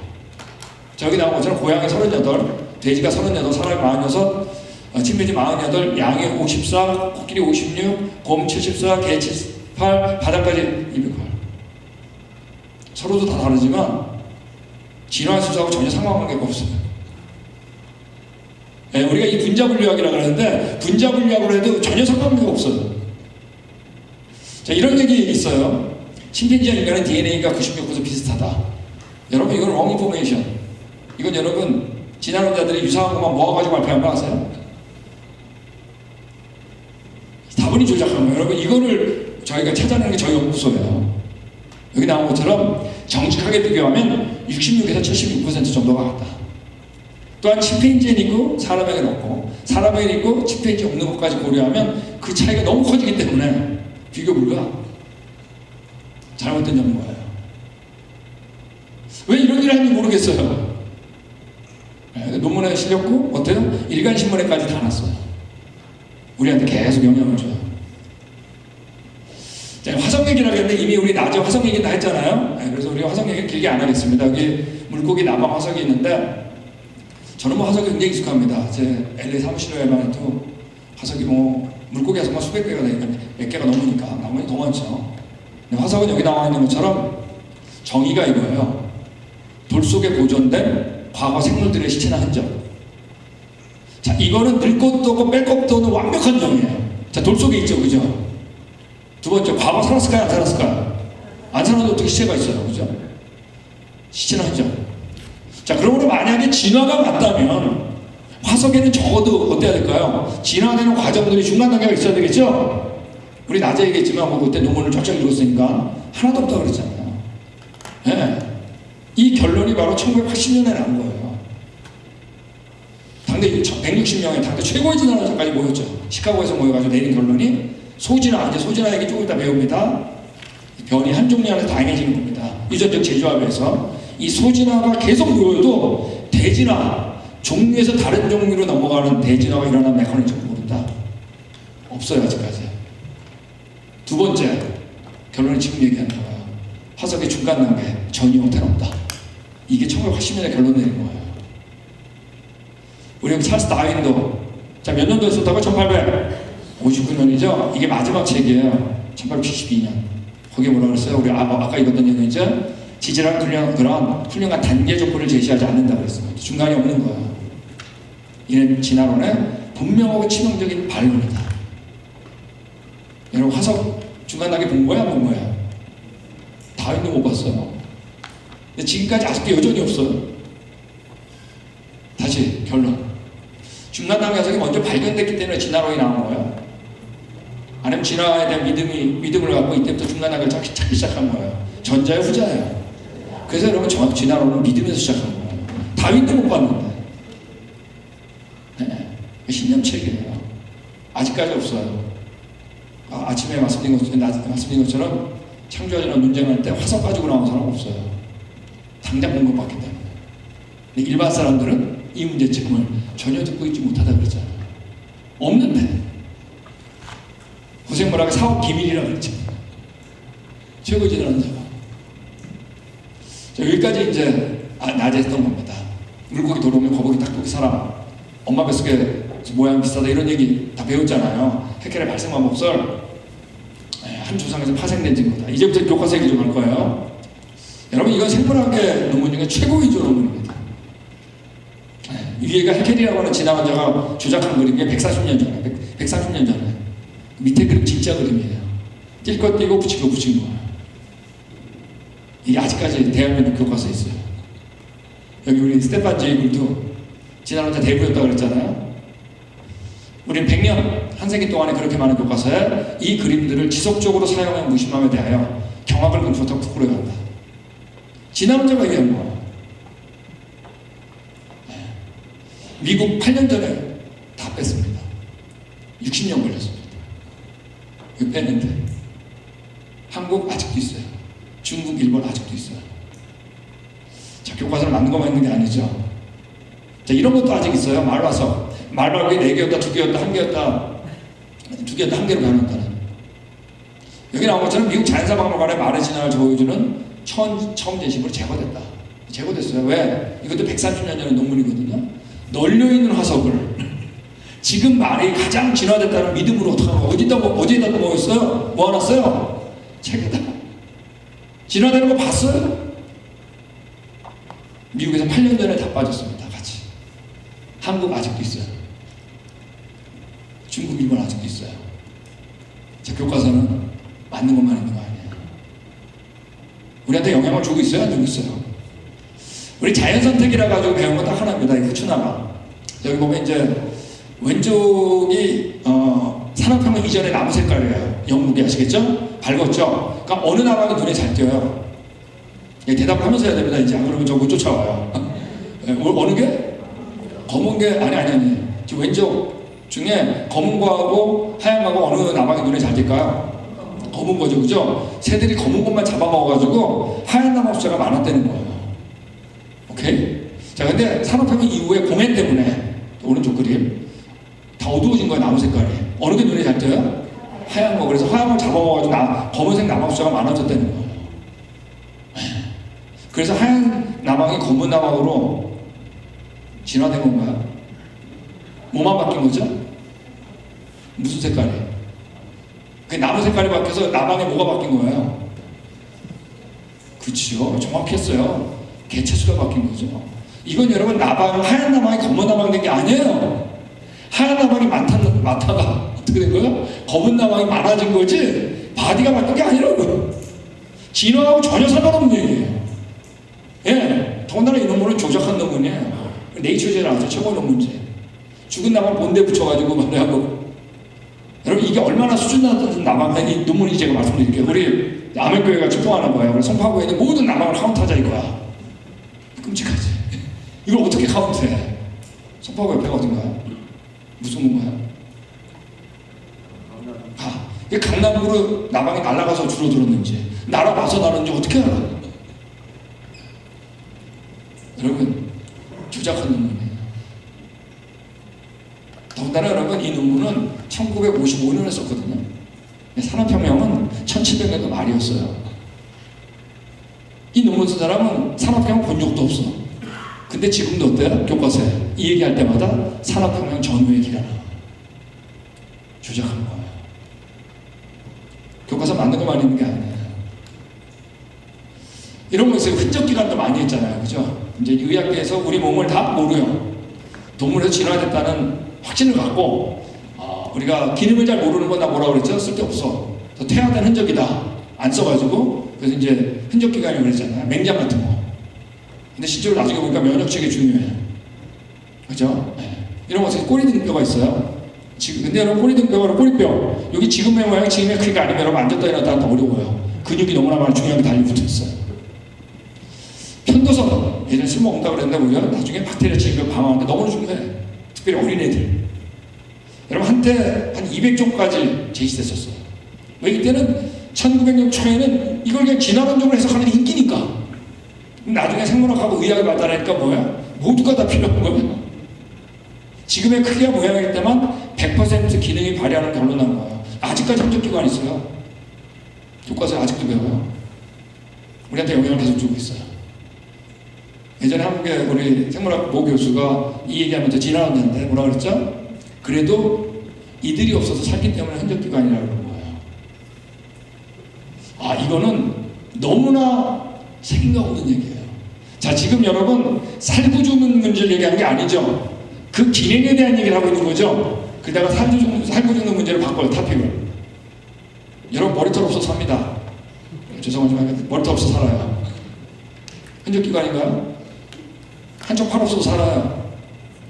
저기 나온 것처럼 고양이 38, 돼지가 38, 사람이 46, 침팬지 48, 양이 54, 코끼리 56, 곰 74, 개 78, 바닥까지 208. 서로도 다 다르지만 진화 수사하고 전혀 상관관계가 없어요. 우리가 이 분자분류학이라고 하는데 분자분류학으로 해도 전혀 상관관계가 없어요. 자, 이런 얘기 있어요. 침팬지와 인간의 DNA가 96% 비슷하다. 여러분 이건 wrong information. 이건 여러분 진화론자들이 유사한 것만 모아가지고 발표한 거 아세요? 다분히 조작한 거예요. 여러분 이거를 저희가 찾아내는 게 저희 연구소예요. 여기 나온 것처럼 정직하게 비교하면 66에서 76% 정도가 같다. 또한 침팬지엔 있고 사람에게는 없고 사람에게는 있고 침팬지 없는 것까지 고려하면 그 차이가 너무 커지기 때문에 비교 불가. 잘못된 연구예요. 왜 이런 일을 하는지 모르겠어요. 논문에 실렸고 어때요? 일간신문에까지 다 났어요. 우리한테 계속 영향을 줘요. 화성 얘기라고 했는데 이미 우리 낮에 화성 얘기 다 했잖아요. 그래서 우리 화성 얘기는 길게 안 하겠습니다. 여기 물고기 남방 화석이 있는데 저는 뭐 화석이 굉장히 익숙합니다. 제 LA 사무실에만 해도 화석이 뭐 물고기 화석만 수백 개가 되니까 몇 개가 넘으니까 나머지 더 많죠. 화석은 여기 나와 있는 것처럼 정의가 이거예요. 돌 속에 보존된 과거 생물들의 시체나 흔적. 자, 이거는 늘 것도 없고 뺄 것도 없는 완벽한 정의예요. 자, 돌 속에 있죠, 그죠? 두 번째, 과거 살았을까요? 안 살았을까요? 안 살았는데 어떻게 시체가 있어요, 그죠? 시체나 흔적. 자, 그러므로 만약에 진화가 맞다면 화석에는 적어도 어때야 될까요? 진화되는 과정들이 중간 단계가 있어야 되겠죠? 우리 낮에 얘기했지만 뭐 그때 논문을 쫙쫙 읽었으니까 하나도 없다고 그랬잖아요. 이 결론이 바로 1980년에 나온 거예요. 당대 160명의 당대 최고의 진화론자까지 모였죠. 시카고에서 모여가지고 내린 결론이 소진화, 이제 소진화 얘기 조금 이따 배웁니다. 변이 한 종류 안에서 다양해지는 겁니다. 유전적 재조합에서 이 소진화가 계속 모여도 대진화, 종류에서 다른 종류로 넘어가는 대진화가 일어나는 메커니즘을 모른다. 없어요, 아직까지. 두 번째, 결론이 지금 얘기하는 거예요. 화석의 중간 단계, 전이 형태는 없다. 이게 1980년에 결론 내린 거예요. 우리 찰스 다윈도, 자, 몇 년도에 썼다고? 1859년이죠? 이게 마지막 책이에요. 1872년. 거기에 뭐라 그랬어요? 우리 아까 읽었던 얘기죠? 지질학 그런 훌륭한 단계 조건을 제시하지 않는다고 그랬어요. 중간이 없는 거예요. 이는 진화론의 분명하고 치명적인 반론이다. 여러분 화석 중간 단계 본 거야? 안 본 거야? 다윈도 못 봤어요. 근데 지금까지 아직도 여전히 없어요. 다시 결론. 중간 단계 화석이 먼저 발견됐기 때문에 진화론이 나온 거예요. 아니면 진화에 대한 믿음을 갖고 이때부터 중간학을 찾기 시작한 거예요. 전자예요, 후자예요? 그래서 여러분 진화론은 믿음에서 시작한 거예요. 다윈도 못 봤는데. 네. 신념책이에요. 아직까지 없어요. 아침에 말씀드린 것처럼 창조하자는 논쟁할 때 화석 가지고 나온 사람 없어요. 당장 공급받기 때문에. 근데 일반 사람들은 이 문제점을 전혀 듣고 있지 못하다 그러잖아요. 없는데. 고생물학의 사업 비밀이라고 그랬죠. 최고 진화론 자가. 여기까지 이제 낮에 했던 겁니다. 물고기 돌아오면 거북이 닭고기 사람. 엄마 뱃속에 모양 비슷하다 이런 얘기 다 배웠잖아요. 해켈의 발생방법설. 한 조상에서 파생된 증거다. 이제부터 교과서 얘기 좀 할 거예요. 여러분 이건 생물학의 논문 중에 최고 위주 논문입니다. 위에가 해켈이라고 하는 진화론자가 조작한 그림이 140년 전에 130년 전에 밑에 그림 진짜 그림이에요. 뛸 거 띄고 붙인 거 붙인 거예요. 이게 아직까지 대한민국 교과서에 있어요. 여기 우리 스테판 제이글도 진화론자 대부였다고 그랬잖아요. 우리는 100년, 한 세기 동안에 그렇게 많은 교과서에 이 그림들을 지속적으로 사용해 무심함에 대하여 경악을 금수하고 부끄러워 한다. 진화론자가 얘기한 거예요. 네. 미국 8년 전에 다 뺐습니다. 60년 걸렸습니다. 이거 뺐는데 한국 아직도 있어요. 중국, 일본 아직도 있어요. 자, 교과서를 만든 것만 있는 게 아니죠. 자, 이런 것도 아직 있어요. 말와서. 말발굽이 4개였다, 2개였다, 1개였다, 2개였다, 1개로 변했다는. 여기 나온 것처럼 미국 자연사박물관의 말의 진화를 보여주는 처음 제식으로 제거됐다. 제거됐어요. 왜? 이것도 130년 전의 논문이거든요. 널려있는 화석을 지금 말이 가장 진화됐다는 믿음으로 어떻게 하는 거예요? 어디에다 모였어요? 모아놨어요? 책에다. 진화되는 거 봤어요? 미국에서 8년 전에 다 빠졌습니다. 같이. 한국 아직도 있어요. 중국, 일본 아직도 있어요. 자, 교과서는 맞는 것만 있는 거 아니에요. 우리한테 영향을 주고 있어요? 안 주고 있어요? 우리 자연선택이라 가지고 배운 건 딱 하나입니다. 이 후추나가. 여기 보면 이제 왼쪽이 산업혁명 이전의 나무 색깔이에요. 영국이 아시겠죠? 밝았죠? 그러니까 어느 나라가 눈에 잘 띄어요. 대답을 하면서 해야 됩니다. 이제 안 그러면 저 못 쫓아와요. 어느 게? 검은 게 아니. 지금 왼쪽 중에 검은 거하고 하얀 거하고 어느 나방이 눈에 잘 띌까요? 검은 거죠, 그죠? 새들이 검은 것만 잡아먹어가지고 하얀 나방 숫자가 많았다는 거예요. 오케이? 자, 근데 산업혁명 이후에 공해 때문에 오른쪽 그림 다 어두워진 거예요, 나무 색깔이. 어느 게 눈에 잘 띄어요? 하얀 거. 그래서 하얀 걸 잡아먹어가지고 검은색 나방 숫자가 많아졌다는 거예요. 그래서 하얀 나방이 검은 나방으로 진화된 건가요? 뭐만 바뀐 거죠? 무슨 색깔이? 그 나무 색깔이 바뀌어서 나방에 뭐가 바뀐 거예요? 그치요. 정확히 했어요. 개체수가 바뀐 거죠. 이건 여러분 하얀 나방이 검은 나방이 된 게 아니에요. 하얀 나방이 많다가 어떻게 된 거예요? 검은 나방이 많아진 거지 바디가 바뀐 게 아니라고요. 진화하고 전혀 상관없는 얘기예요. 예, 더군다나 이 논문은 조작한 논문이에요. 네이처지에 나왔죠. 최고 논문지. 죽은 나방 본데 붙여가지고 말하고. 여러분 이게 얼마나 수준 낮은 나방이 논문인지 제가 말씀드릴게요. 우리 아멘교회가 축복하는 거예요. 우리 송파구에 있는 모든 나방을 카운트하자 이거야. 끔찍하지. 이걸 어떻게 카운트해? 송파구 옆에가 어딘가요? 무슨 건가요? 이게 강남구로 나방이 날아가서 줄어들었는지 날아가서 나는지 어떻게 알아? 여러분 조작한 논문이에요. 더군다나 여러분 이 논문은 1955년에 썼거든요. 산업혁명은 1700년도 말이었어요. 이 논문 쓴 사람은 산업혁명 본 적도 없어. 근데 지금도 어때요? 교과서에 이 얘기할 때마다 산업혁명 전후의 기라나 조작한 거예요. 교과서 만든 것만 있는 게 아니에요. 이런 거 있어요. 흔적 기관도 많이 했잖아요. 그죠? 이제 의학계에서 우리 몸을 다 모르요. 동물에서 진화됐다는 확신을 갖고 우리가 기능을 잘 모르는 건 나 뭐라고 그랬죠? 쓸데없어. 더 퇴화된 흔적이다. 안 써가지고 그래서 이제 흔적 기관이라고 그랬잖아요. 맹장 같은 거. 근데 실제로 나중에 보니까 면역체계 중요해요. 그죠? 네. 이런 거 꼬리 등뼈가 있어요. 지금 근데 여러분 꼬리등뼈가 꼬리뼈 여기 지금의 모양이 지금의 크기가 아니면 여러분 앉았다 일어났다 어려워요. 근육이 너무나 많이 중요하게 달려붙어 있어요. 편도선 예전에 술 먹는다 그랬는데 뭐냐 나중에 박테리아 치료를 방어하는데 너무 중요해. 특별히 어린애들. 여러분 한때 한 200종까지 제시됐었어요. 왜 이때는 1900년 초에는 이걸 그냥 진화론적으로 해석하는 게 인기니까. 나중에 생물학하고 의학을 발달하니까 뭐야? 모두가 다 필요한 거예요. 지금의 크기와 모양일 때만 100% 기능이 발휘하는 결론 난 거예요. 아직까지 함정기관이 있어요. 교과서에 아직도 배워요. 우리한테 영향을 계속 주고 있어요. 예전에 한국의 우리 생물학 모 교수가 이 얘기하면서 진화론자인데 뭐라 그랬죠? 그래도 이들이 없어서 살기 때문에 흔적기관이라고 그러는 거예요. 아, 이거는 너무나 책임감 없는 얘기예요. 자, 지금 여러분 살구 죽는 문제를 얘기하는 게 아니죠. 그 기능에 대한 얘기를 하고 있는 거죠. 그러다가 살구 죽는 문제를 바꿔요. 타픽을. 여러분 머리털 없어서 삽니다. 죄송하지만 머리털 없어서 살아요. 흔적기관인가요? 한쪽 팔 없어서 살아요.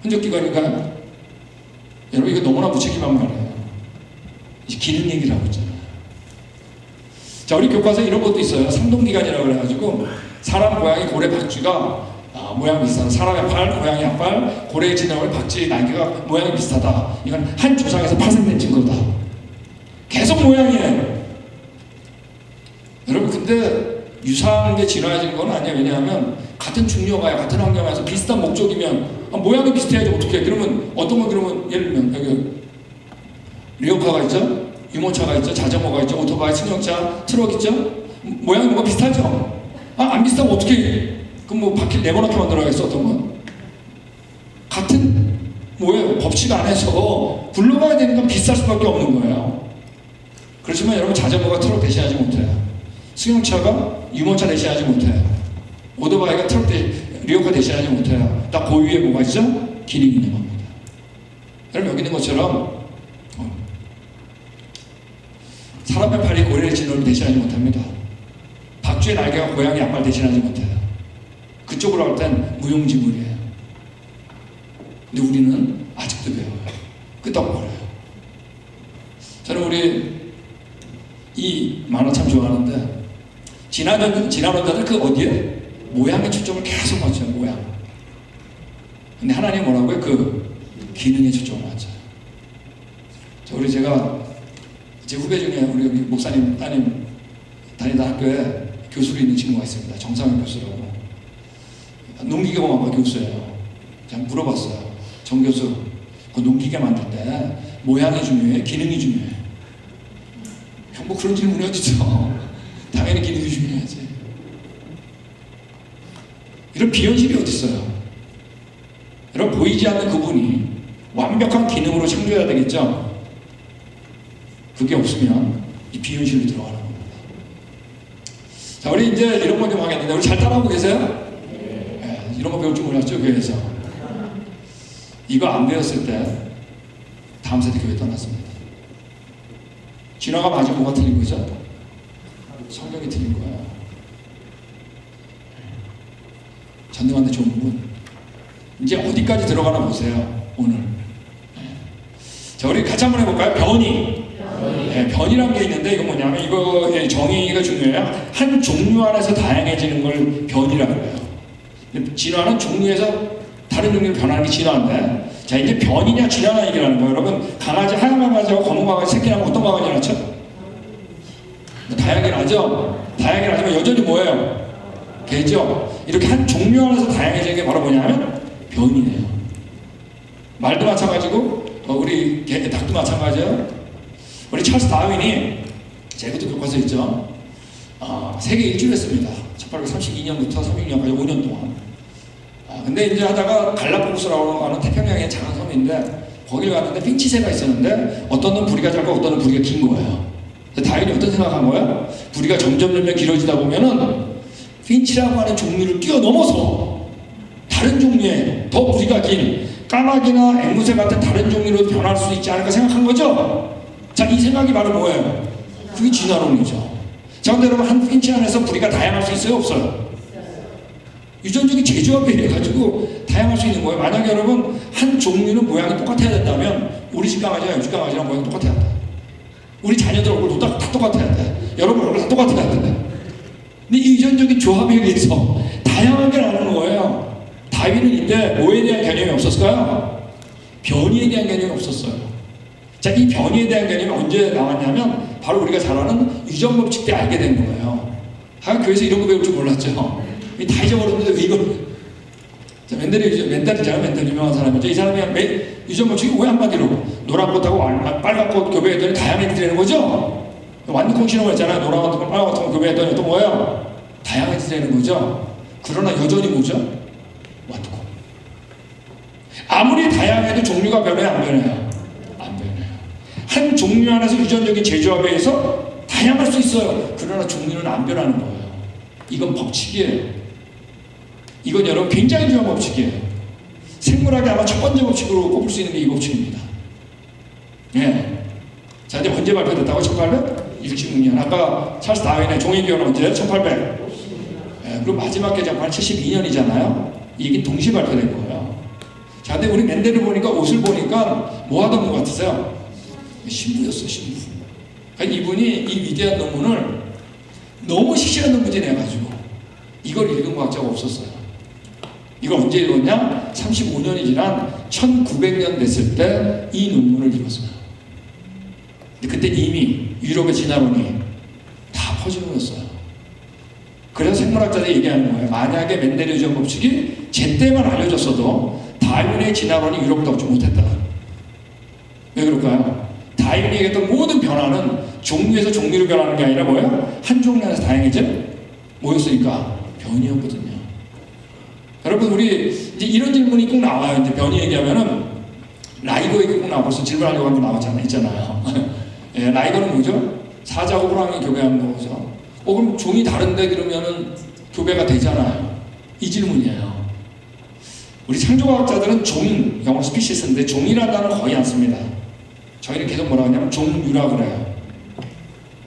흔적기관인가요? 여러분 이거 너무나 무책임한 말이에요. 이제 기능 얘기를 하고 있잖아요. 자, 우리 교과서에 이런 것도 있어요. 상동기관이라고 그래가지고 사람, 고양이, 고래, 박쥐가 모양 비슷하다. 사람의 팔, 고양이 앞발, 고래의 진화를 박쥐의 날개가 모양이 비슷하다. 이건 한 조상에서 파생된 증거다. 계속 모양이에요. 여러분 근데 유사한 게 진화해진 건 아니에요. 왜냐하면 같은 중력하에 같은 환경에서 비슷한 목적이면 모양이 비슷해야지 어떻게 해. 그러면 어떤 거 그러면 예를 들면 여기 리어카가 있죠? 유모차가 있죠? 자전거가 있죠? 오토바이, 승용차, 트럭 있죠? 모양이 뭐가 비슷하죠? 안 비슷하면 어떻게 해? 그럼 뭐 바퀴를 네모나게 만들어야겠어. 어떤 건 같은 뭐예요? 법칙 안에서 굴러가야 되는 건 비쌀 수밖에 없는 거예요. 그렇지만 여러분 자전거가 트럭 대신하지 못해요. 승용차가 유모차 대신하지 못해요. 오토바이가 트럭 리어카 대신하지 못해요. 딱 그 위에 뭐가 있죠? 기능이 있는 겁니다. 여러분 여기 있는 것처럼 사람의 팔이 고래의 진화를 대신하지 못합니다. 박쥐의 날개가 고양이 앞발 대신하지 못해요. 그쪽으로 갈 땐 무용지물이에요. 근데 우리는 아직도 배워요. 끄떡거려요. 저는 우리 이 만화 참 좋아하는데 진화론자들 그 어디에? 모양에 초점을 계속 맞춰요. 모양. 근데 하나님 뭐라고요? 그 기능에 초점을 맞춰요. 우리 제가 제 후배 중에 우리 목사님 따님 다니던 학교에 교수로 있는 친구가 있습니다. 정상현 교수라고. 농기계공학과 교수예요. 제가 물어봤어요. 정 교수, 그 농기계 만들 때 모양이 중요해? 기능이 중요해? 뭐 그런 질문이 어딨어. 당연히 기능이 중요하지. 이런 비현실이 어딨어요. 여러분 보이지 않는 그분이 완벽한 기능으로 창조해야 되겠죠. 그게 없으면 이 비현실로 들어가는 겁니다. 자, 우리 이제 이런 거 좀 하겠는데 우리 잘 따라하고 계세요? 네, 이런 거 배울 줄 몰랐죠, 교회에서. 이거 안 배웠을 때 다음 세대 교회 떠났습니다. 진화가 맞으면 뭐가 틀린 거죠? 성경이 틀린 거야. 전능한데 좋은 분. 이제 어디까지 들어가나 보세요. 오늘. 자, 우리 같이 한번 해볼까요? 변이. 네, 변이라는 게 있는데 이거 뭐냐면 이거의 정의가 중요해요. 한 종류 안에서 다양해지는 걸 변이라고 해요. 진화는 종류에서 다른 종류로 변하는 게 진화인데, 자 이제 변이냐 진화냐 얘기라는 거예요. 여러분 강아지 하얀 강아지하고 검은 강아지 새끼랑 어떤 강아지 낳죠? 다양하게 나죠? 다양하게 나지만 여전히 뭐예요? 개죠? 이렇게 한 종류 안에서 다양해지는 게 바로 뭐냐면 변이네요. 말도 마찬가지고 우리 닭도 마찬가지예요. 우리 찰스 다윈이 제것도 교과서 있죠. 세계 일주를 했습니다. 1832년부터 36년까지 5년 동안. 근데 이제 하다가 갈라파고스라고 하는 태평양의 작은 섬인데 거길 갔는데 핀치새가 있었는데 어떤 놈 부리가 짧고 어떤 놈 부리가 긴 거예요. 다윈이 어떤 생각한 거야? 부리가 점점 길어지다 보면은 핀치라고 하는 종류를 뛰어넘어서 다른 종류의 더 부리가 긴 까마귀나 앵무새 같은 다른 종류로 변할 수 있지 않을까 생각한 거죠? 자, 이 생각이 바로 뭐예요? 그게 진화론이죠. 자, 근데 여러분 한 핀치 안에서 부리가 다양할 수 있어요? 없어요? 유전적인 제조합에 의해 가지고 다양할 수 있는 거예요. 만약에 여러분 한 종류는 모양이 똑같아야 된다면 우리 집 강아지랑 옆집 강아지랑 모양 똑같아야 돼. 우리 자녀들 얼굴도 다 똑같아야 돼. 여러분 얼굴 다 똑같아야 돼. 근데 이 유전적인 조합에 의해서 다양하게 나오는 거예요. 다윈은 이때 뭐에 대한 개념이 없었을까요? 변이에 대한 개념이 없었어요. 자, 이 변이에 대한 개념이 언제 나왔냐면 바로 우리가 잘 아는 유전 법칙 때 알게 된 거예요. 교회에서 이런 거 배울 줄 몰랐죠. 다 잊어버렸는데 이걸. 자, 맨델이잖아요. 맨델 유명한 사람이죠. 이 사람이 유전 법칙이 왜 한마디로 노란 꽃하고 빨간 꽃 교배했더니 다양해지는 거죠. 완두콩 신호가 있잖아요. 노란 꽃하고 빨간 꽃하고 교배했더니 또 뭐예요? 다양해지는 거죠. 그러나 여전히 뭐죠? 완두콩. 아무리 다양해도 종류가 변해요? 안 변해요? 안 변해요. 한 종류 안에서 유전적인 재조합에 의해서 다양할 수 있어요. 그러나 종류는 안 변하는 거예요. 이건 법칙이에요. 이건 여러분 굉장히 중요한 법칙이에요. 생물학의 아마 첫 번째 법칙으로 꼽을 수 있는 게 이 법칙입니다. 예. 자, 이제 언제 발표됐다고? 1826년. 아까 찰스 다윈의 종이기호는 언제? 1800. 예, 그리고 마지막 개정판은 72년이잖아요. 이게 동시에 발표된 거예요. 자, 근데 우리 맨델을 보니까 옷을 보니까 뭐 하던 것 같으세요? 신부였어요, 신부. 그러니까 이분이 이 위대한 논문을 너무 시시한 논문이 내가지고 이걸 읽은 과학자가 없었어요. 이걸 언제 읽었냐? 35년이 지난 1900년 됐을 때 이 논문을 읽었어요. 근데 그때 이미 유럽의 진화론이 다 퍼지는 거였어요. 그래서 생물학자들이 얘기하는 거예요. 만약에 맨델의 유전 법칙이 제때만 알려졌어도 다윈의 진화론이 유럽보다 얻지 못했다. 왜 그럴까요? 다윈이 얘기했던 모든 변화는 종류에서 종류로 변하는 게 아니라 뭐예요? 한 종류 안에서 다양해져 뭐였으니까? 변이였거든요. 여러분, 우리 이제 이런 질문이 꼭 나와요. 이제 변이 얘기하면은 라이거 얘기 꼭 나와. 벌써 질문하려고 한 거 있잖아요. 예, 라이거는 뭐죠? 사자고 호랑이 교배하는 거죠. 그럼 종이 다른데 그러면은 교배가 되잖아요. 이 질문이에요. 우리 창조과학자들은 종, 영어로 스피시스인데 종이라는 단어를 거의 안 씁니다. 저희는 계속 뭐라고 하냐면 종류라 그래요.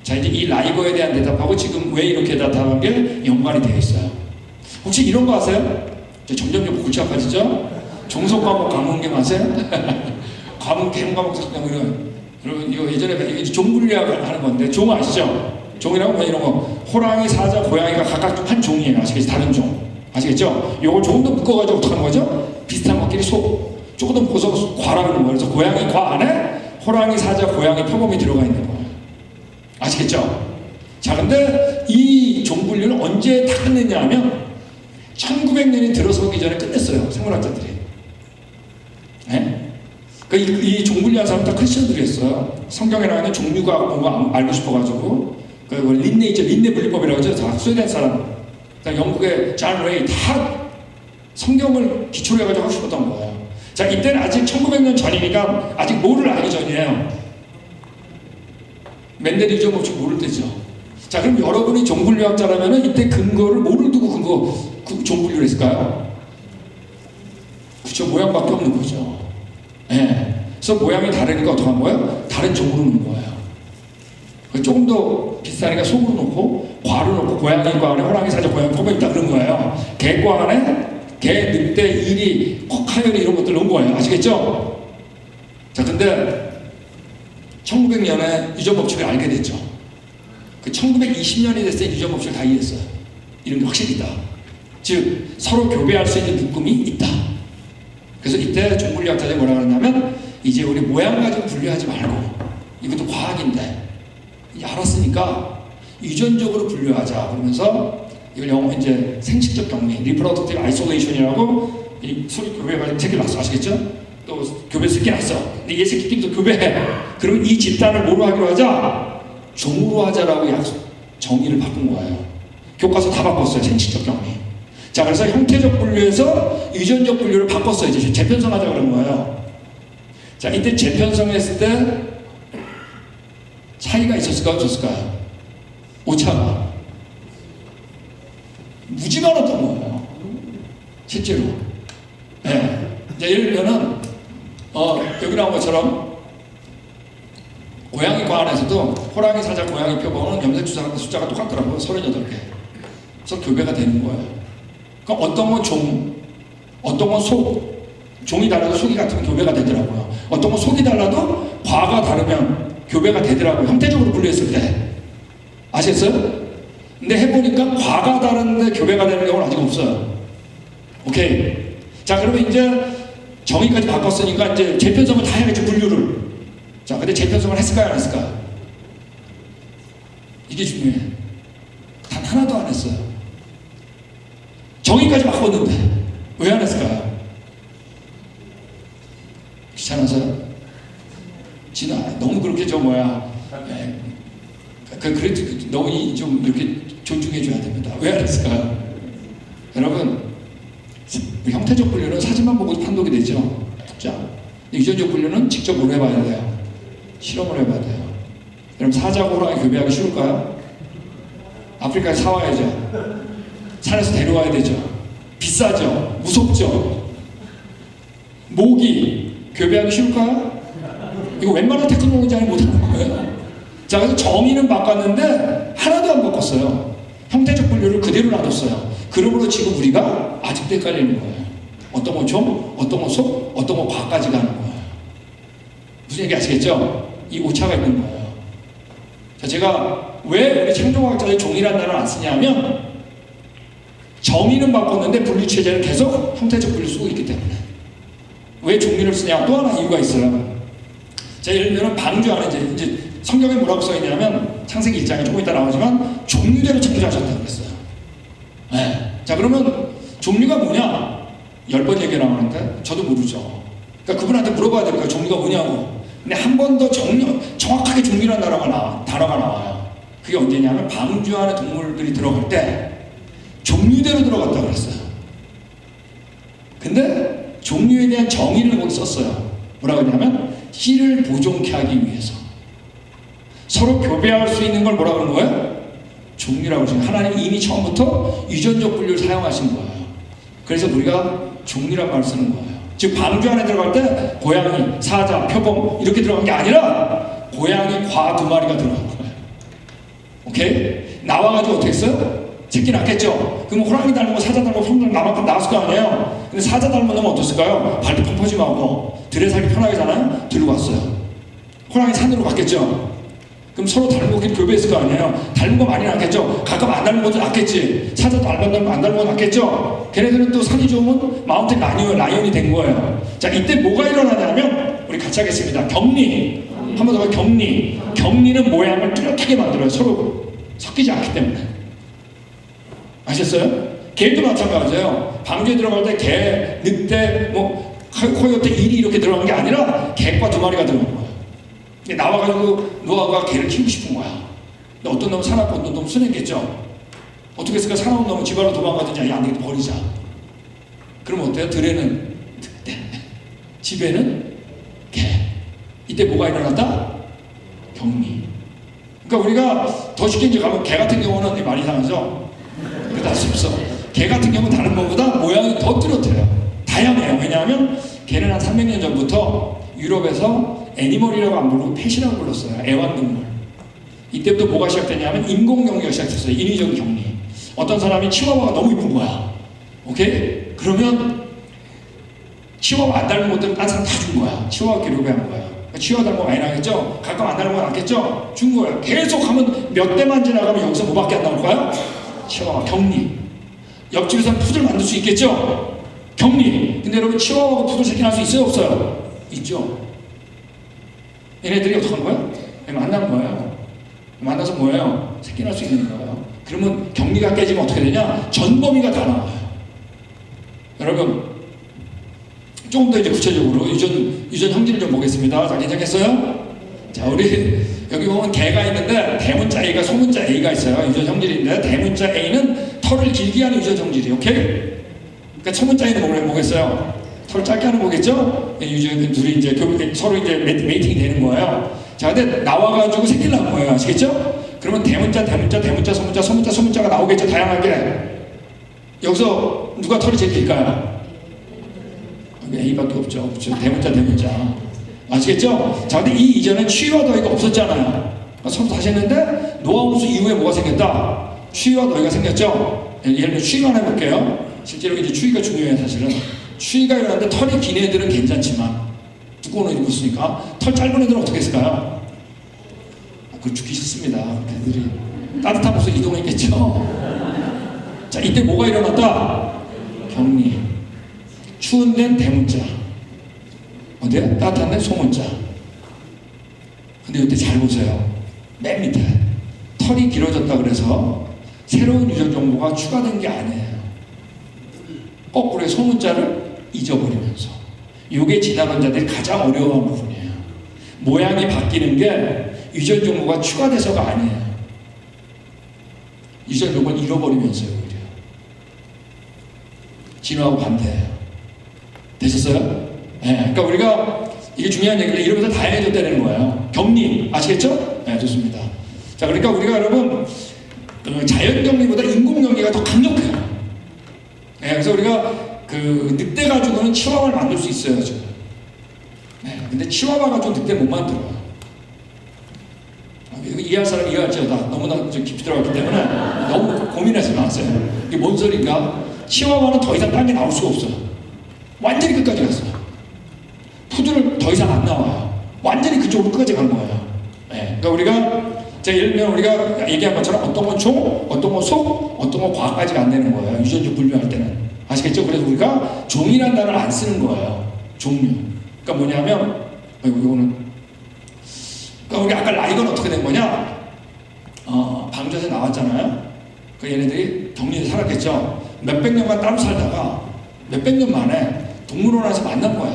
자, 이제 이 라이거에 대한 대답하고 지금 왜 이렇게 대답하는 게 연관이 되어 있어요. 혹시 이런 거 아세요? 점점 골치아파지죠? 종속 과목 과목님 아세요? 과목 개념 과목 석명은 여러분 이거 예전에 종분류학을 하는 건데 종 아시죠? 종이라고 뭐 이런 거 호랑이, 사자, 고양이가 각각 한 종이에요. 아시겠죠? 다른 종 아시겠죠? 요거 조금 더 묶어가지고 어떻게 하는 거죠? 비슷한 것끼리 조금 더 묶어서 과라 그러는 거예요. 그래서 고양이 과 안에 호랑이, 사자, 고양이 표범이 들어가 있는 거예요. 아시겠죠? 자, 근데 이 종분류를 언제 다 끝냈냐 하면 1900년이 들어서기 전에 끝냈어요. 생물학자들이. 네? 그러니까 이 종분류한 사람 다 크리스천들이었어요. 성경에 나와 있는 종류가 뭔가 알고 싶어가지고 그 린네 있죠. 린네 분리법이라고 하죠. 다 스웨덴 사람. 영국의 존 레이 다 성경을 기초로 해가지고 하고 싶었던 거예요. 자, 이때는 아직 1900년 전이니까 아직 뭐를 알기 전이에요. 맨델 유전 법칙 모를 때죠. 자, 그럼 여러분이 종분류학자라면 이때 근거를 뭐를 두고 종분류를 했을까요? 그쵸, 모양밖에 없는 거죠. 예. 그래서 모양이 다르니까 어떻게 한 거예요? 다른 종으로 넣은 거예요. 조금 더 비싸니까 속으로 넣고 과로 넣고 고양이 과 안에 호랑이, 사자, 고양이 포함 있다 그런 거예요. 개 과 안에 개, 늑대, 이리, 카요리 이런 것들 넣은 거예요. 아시겠죠? 자, 근데 1900년에 유전 법칙을 알게 됐죠. 그 1920년이 됐을 때 유전 법칙을 다 이해했어요. 이런 게 확실히 있다. 즉 서로 교배할 수 있는 묶음이 있다. 그래서 이때 종분류학자들이 뭐라 그러냐면 이제 우리 모양 가지고 분류하지 말고 이것도 과학인데 알았으니까 유전적으로 분류하자. 그러면서 이걸 영어 이제 생식적 격리, reproductive isolation이라고 이 소리 교배가 새끼 낳았어. 아시겠죠? 또 교배 새끼 낳았어. 근데 얘 새끼끼리도 교배해. 그러면 이 집단을 뭐로 하기로 하자? 종으로 하자라고 정의를 바꾼 거예요. 교과서 다 바꿨어요. 생식적 격리. 자, 그래서 형태적 분류에서 유전적 분류를 바꿨어요. 이제 재편성하자 그런 거예요. 자, 이때 재편성했을 때 차이가 있었을까요? 없었을까요? 오차가 무지 많았던 거예요. 실제로. 네. 예를 들면은 여기 나온 것처럼 고양이과 안에서도 호랑이, 사자, 고양이 표본은 염색주사 숫자가 똑같더라고요. 38개. 그래서 교배가 되는 거예요. 그러니까 어떤 건 종, 어떤 건 소, 종이 달라도 속이 같으면 교배가 되더라고요. 어떤 건 속이 달라도 과가 다르면 교배가 되더라고요. 형태적으로 분류했을 때. 아시겠어요? 근데 해보니까 과가 다른데 교배가 되는 경우는 아직 없어요. 오케이. 자, 그러면 이제 정의까지 바꿨으니까 이제 재편성을 다 해야겠죠, 분류를. 자, 근데 재편성을 했을까요, 안 했을까요? 이게 중요해. 단 하나도 안 했어요. 정의까지 바꿨는데 왜 안 했을까요? 귀찮아서요? 너무 그렇게 그래도 너무 좀 이렇게 존중해줘야 됩니다. 왜 안 했을까요? 여러분, 형태적 분류는 사진만 보고 판독이 되죠. 자, 유전적 분류는 직접 뭘 해봐야 돼요? 실험을 해봐야 돼요. 여러분, 사자고 호랑이 교배하기 쉬울까요? 아프리카에 사와야죠. 산에서 데려와야 되죠. 비싸죠. 무섭죠. 모기 교배하기 쉬울까요? 이거 웬만한 테크놀로지 아니 못하는 거예요. 자, 그래서 정의는 바꿨는데 하나도 안 바꿨어요. 형태적 분류를 그대로 놔뒀어요. 그러므로 지금 우리가 아직도 헷갈리는 거예요. 어떤 건 종, 어떤 건 속, 어떤 건 과까지 가는 거예요. 무슨 얘기 아시겠죠? 이 오차가 있는 거예요. 자, 제가 왜 우리 창조과학자들이 종이라는 단어를 안 쓰냐면 정의는 바꿨는데 분류체제는 계속 형태적 분류 쓰고 있기 때문에. 왜 종류를 쓰냐? 또 하나 이유가 있어요. 자, 예를 들면 방주 안에 이제 성경에 뭐라고 써있냐면 창세기 1장에 조금 이따 나오지만 종류대로 창조하셨다고 그랬어요. 네. 자, 그러면 종류가 뭐냐? 10번 얘기 나오는데 저도 모르죠. 그러니까 그분한테 물어봐야 됩니다. 종류가 뭐냐고. 근데 한 번 더 정확하게 종류라는 단어가 나와요. 그게 언제냐면 방주 안에 동물들이 들어갈 때 종류대로 들어갔다고 그랬어요. 근데 종류에 대한 정의를 거기 썼어요. 뭐라고 했냐면 씨를 보존케 하기 위해서. 서로 교배할 수 있는 걸 뭐라고 하는 거예요? 종류라고 하시는 거예요. 하나님 이미 처음부터 유전적 분류를 사용하신 거예요. 그래서 우리가 종류란 말을 쓰는 거예요. 즉 방주 안에 들어갈 때 고양이, 사자, 표범 이렇게 들어간 게 아니라 고양이, 과 2마리가 들어간 거예요. 오케이? 나와가지고 어떻게 했어요? 새끼 낳겠죠? 그럼 호랑이 닮고 사자 닮고 표범 나만큼 나왔을 거 아니에요? 근데 사자 닮은 놈은 어땠을까요? 발도 펑퍼짐하고 들에 살기 편하게잖아요? 들고 왔어요. 호랑이 산으로 갔겠죠? 그럼 서로 닮은 거끼리 교배했을 거 아니에요? 닮은 거 많이 낳겠죠? 가끔 안 닮은 것도 낳겠지. 사자도 안 닮은 거 낳겠죠? 걔네들은 또 산이 좋으면 마운틴 라이온이 된 거예요. 자, 이때 뭐가 일어나냐면 우리 같이 하겠습니다. 격리. 한 번 더 봐. 격리. 격리는 모양을 뚜렷하게 만들어요. 서로 섞이지 않기 때문에. 아셨어요? 개도 마찬가지예요. 방주에 들어갈 때 개, 늑대, 코요테, 일이 이렇게 들어간 게 아니라 개과 2마리가 들어간 거예요. 나와가지고 노아가 개를 키우고 싶은 거야. 근데 어떤 놈은 사납고 어떤 놈은 순했겠죠. 어떻게 했을까? 사나운 놈은 집안으로 도망가든지 안 되겠다 버리자. 그럼 어때요? 들에는 늑대, 집에는 개. 이때 뭐가 일어났다? 격리. 그러니까 우리가 더 쉽게 이제 가면 개 같은 경우는 많이 이상하죠? 그렇다 할 수 없어. 개 같은 경우는 다른 것보다 모양이 더 뚜렷해요. 다양해요. 왜냐하면 개는 한 300년 전부터 유럽에서 애니멀이라고 안 부르고 펫이라고 불렀어요. 애완동물. 이때부터 뭐가 시작되냐면 인공격리가 시작됐어요. 인위적 격리. 어떤 사람이 치와와가 너무 이쁜 거야. 오케이? 그러면 치와와 안 닮은 것들은 딴 사람 다 준 거야. 치와와 교배한 거야. 치와와 닮은 거 많이 나겠죠? 가끔 안 닮은 거 나겠죠? 준 거야. 계속 하면 몇 대만 지나가면 여기서 뭐밖에 안 나올까요? 치와와 격리. 옆집에서는 푸들 만들 수 있겠죠? 격리. 근데 여러분 치와와가 푸들 새끼 날 수 있어요? 없어요? 있죠. 얘네들이 어떻게 하는 거야? 만나는 거예요. 만나서 뭐예요? 새끼 날 수 있는 거예요. 그러면 격리가 깨지면 어떻게 되냐? 전범위가 다 나와요. 여러분, 조금 더 이제 구체적으로 유전 형질을 좀 보겠습니다. 자, 괜찮겠어요? 자, 우리 여기 보면 개가 있는데 대문자 A가 소문자 A가 있어요. 유전 형질인데 대문자 A는 털을 길게 하는 유전 형질이 오케이? 그러니까 소문자 A는 뭐겠어요? 털 짧게 하는 거겠죠? 유전 둘이 이제 서로 이제 메이팅이 되는 거예요. 자, 근데 나와가지고 새끼를 낳은 거예요. 아시겠죠? 그러면 대문자, 소문자가 나오겠죠? 다양하게. 여기서 누가 털이 제일 길까요? A밖에 없죠. 대문자. 아시겠죠? 자, 근데 이 이전에 취와 더위가 없었잖아요. 서로 다시 했는데 노아우스 이후에 뭐가 생겼다? 취와 더위가 생겼죠? 예를 들어 추위만 해볼게요. 실제로 이제 추위가 중요해요, 사실은. 추위가 일어나는데 털이 긴 애들은 괜찮지만 두꺼운 옷 입었으니까 털 짧은 애들은 어떻게 했을까요? 그 죽기 싫습니다. 애들이 따뜻한 곳으로 이동했겠죠. 자, 이때 뭐가 일어났다? 격리. 추운 데는 대문자, 어디야? 따뜻한 데는 소문자. 근데 이때 잘 보세요. 맨 밑에 털이 길어졌다 그래서 새로운 유전 정보가 추가된 게 아니에요. 거꾸로 소문자를 잊어버리면서. 이게 진화론자들이 가장 어려워하는 부분이에요. 모양이 바뀌는 게 유전 정보가 추가돼서가 아니에요. 유전 정보를 잃어버리면서요. 오히려 진화하고 반대예요. 되셨어요? 네, 그러니까 우리가 이게 중요한 얘기인데 이러면서 다양해졌다는 거예요. 격리 아시겠죠? 네, 좋습니다. 자, 그러니까 우리가 여러분 자연 격리보다 인공 격리가 더 강력해요. 네, 그래서 우리가 그 늑대 가지고는 치와와를 만들 수 있어요 지금. 네, 근데 치와와 가지고 늑대 못 만들어요. 이해할 사람 이해할지어다. 너무나 깊이 들어갔기 때문에 너무 고민하지 마세요. 이게 뭔 소리인가? 치와와는 더 이상 땅에 나올 수가 없어요. 완전히 끝까지 갔어요. 푸드를 더 이상 안 나와요. 완전히 그쪽으로 끝까지 간 거예요. 네. 그러니까 우리가 예를 들면 우리가 얘기한 것처럼 어떤 건 종, 어떤 건 속, 어떤 건 과까지가 안 되는 거예요. 유전적 분류할 때는. 아시겠죠? 그래서 우리가 종이라는 단어를 안 쓰는 거예요. 종류. 그러니까 뭐냐면 이거는 그러니까 우리 아까 라이건 어떻게 된 거냐? 방조에서 나왔잖아요. 그 얘네들이 격리에서 살았겠죠. 몇백 년간 따로 살다가 몇백 년 만에 동물원에서 만난 거야.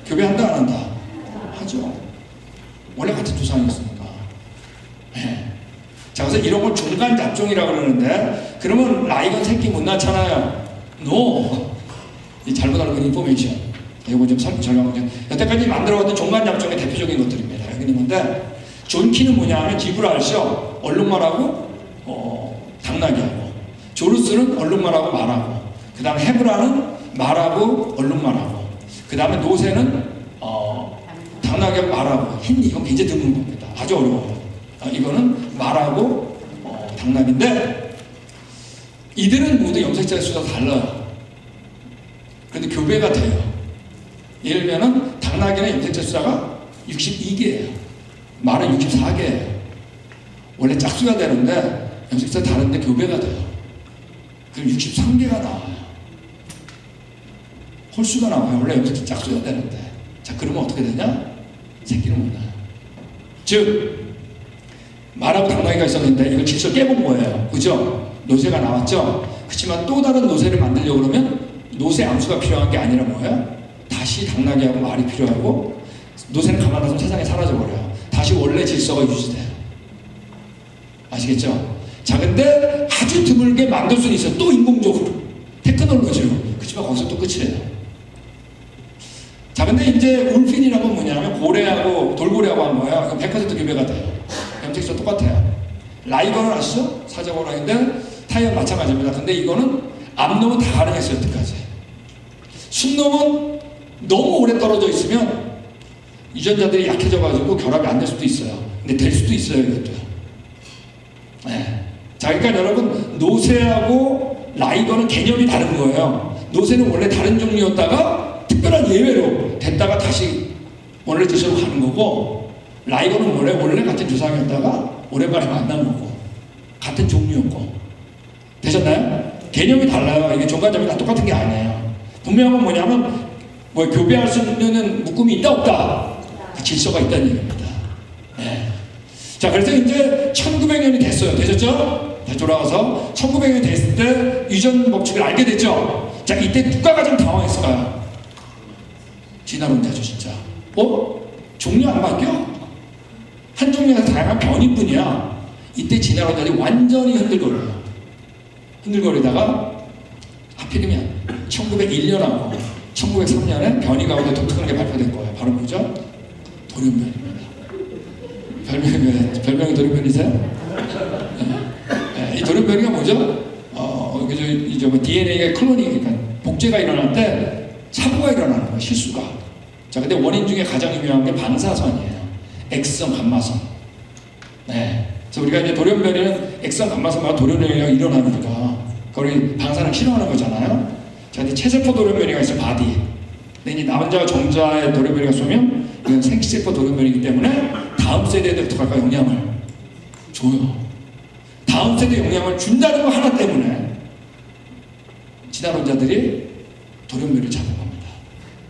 교배한다 안 한다? 하죠. 원래 같은 조상이었으니까. 네. 자, 그래서 이런 걸 중간 잡종이라고 그러는데 그러면 라이건 새끼 못 낳잖아요. No. 이 잘못 알고 있는 인포메이션. 이거 좀 설명. 여태까지 만들어왔던 중간 잡종의 대표적인 것들입니다. 여기 있는 건데 존키는 뭐냐 하면 지브랄쇼 얼룩말하고 당나귀하고, 조루스는 얼룩말하고 말하고, 그 다음에 헤브라는 말하고 얼룩말하고, 그 다음에 노새는 당나귀하고 말하고. 힌 이건 굉장히 드문 겁니다. 아주 어려워요. 이거는 말하고 당나귀인데 이들은 모두 염색자의 수가 달라요. 그런데 교배가 돼요. 예를 들면 당나귀는 염색자 수가 62개예요. 말은 64개예요. 원래 짝수가 되는데 염색자 다른데 교배가 돼요. 그럼 63개가 나와요. 홀수가 나와요. 원래 염색자 짝수가 되는데. 자, 그러면 어떻게 되냐? 새끼는 못 나요. 즉 말하고 당나귀가 있었는데 이걸 직접 깨본 거예요. 그죠? 노새가 나왔죠? 그렇지만 또 다른 노새를 만들려고 그러면 노새 암수가 필요한 게 아니라 뭐예요? 다시 당나귀하고 말이 필요하고, 노새는 가만 놔두면 세상에 사라져버려요. 다시 원래 질서가 유지돼요. 아시겠죠? 자, 근데 아주 드물게 만들 수는 있어요. 또 인공적으로. 테크놀로지로. 그렇지만 거기서 또 끝이에요. 자, 근데 이제 울핀이라는 건 뭐냐면 고래하고 돌고래하고 한 거예요. 이건 100% 교배가 돼요. 염색도 똑같아요. 라이건은 아시죠? 사자고라인데 타이어 마찬가지입니다. 근데 이거는 암놈은 다 가능했어요. 여태까지. 순놈은 너무 오래 떨어져 있으면 유전자들이 약해져가지고 결합이 안 될 수도 있어요. 근데 될 수도 있어요. 이것도. 네. 자, 그러니까 여러분 노새하고 라이건은 개념이 다른 거예요. 노새는 원래 다른 종류였다가 특별한 예외로 됐다가 다시 원래 뜻으로 가는 거고, 라이건은 원래 같은 조상이었다가 오랜만에 만난 거고, 같은 종류였고. 되셨나요? 개념이 달라요. 이게 종간점이 다 똑같은 게 아니에요. 분명한 건 뭐냐면 교배할 수 있는 묶음이 있다 없다? 그 질서가 있다는 얘기입니다. 네. 자, 그래서 이제 1900년이 됐어요. 되셨죠? 다시 돌아와서 1900년이 됐을 때 유전 법칙을 알게 됐죠? 자, 이때 누가 가장 당황했을까요? 진화론자죠, 진짜. 종류 안 바뀌어? 한 종류에서 다양한 변이뿐이야. 이때 진화론자들이 완전히 흔들거려요. 흔들거리다가 하필이면 1901년하고 1903년에 변이 가운데 독특한 게 발표된 거예요. 바로 뭐죠? 돌연변입니다. 별명이 돌연변이세요? 네. 이 돌연변이가 뭐죠? DNA가 클로닝, 그러니까 복제가 일어날 때 사고가 일어나는 거예요. 실수가. 자, 근데 원인 중에 가장 유명한 게 방사선이에요. X선, 감마선. 네. 그래서 우리가 이제 돌연변이는 X선, 감마선마다 돌연변이가 일어나니까 우리 방사능 싫어하는 거잖아요. 자, 이제 체세포 돌연변이가 있어요. 바디. 근데 이 남자 정자의 돌연변이가 쏘면 이건 생체세포 돌연변이기 때문에 다음 세대에부터 갈까 영향을 줘요. 다음 세대 영향을 준다는 거 하나 때문에 진화론자들이 돌연변이를 잡은 겁니다.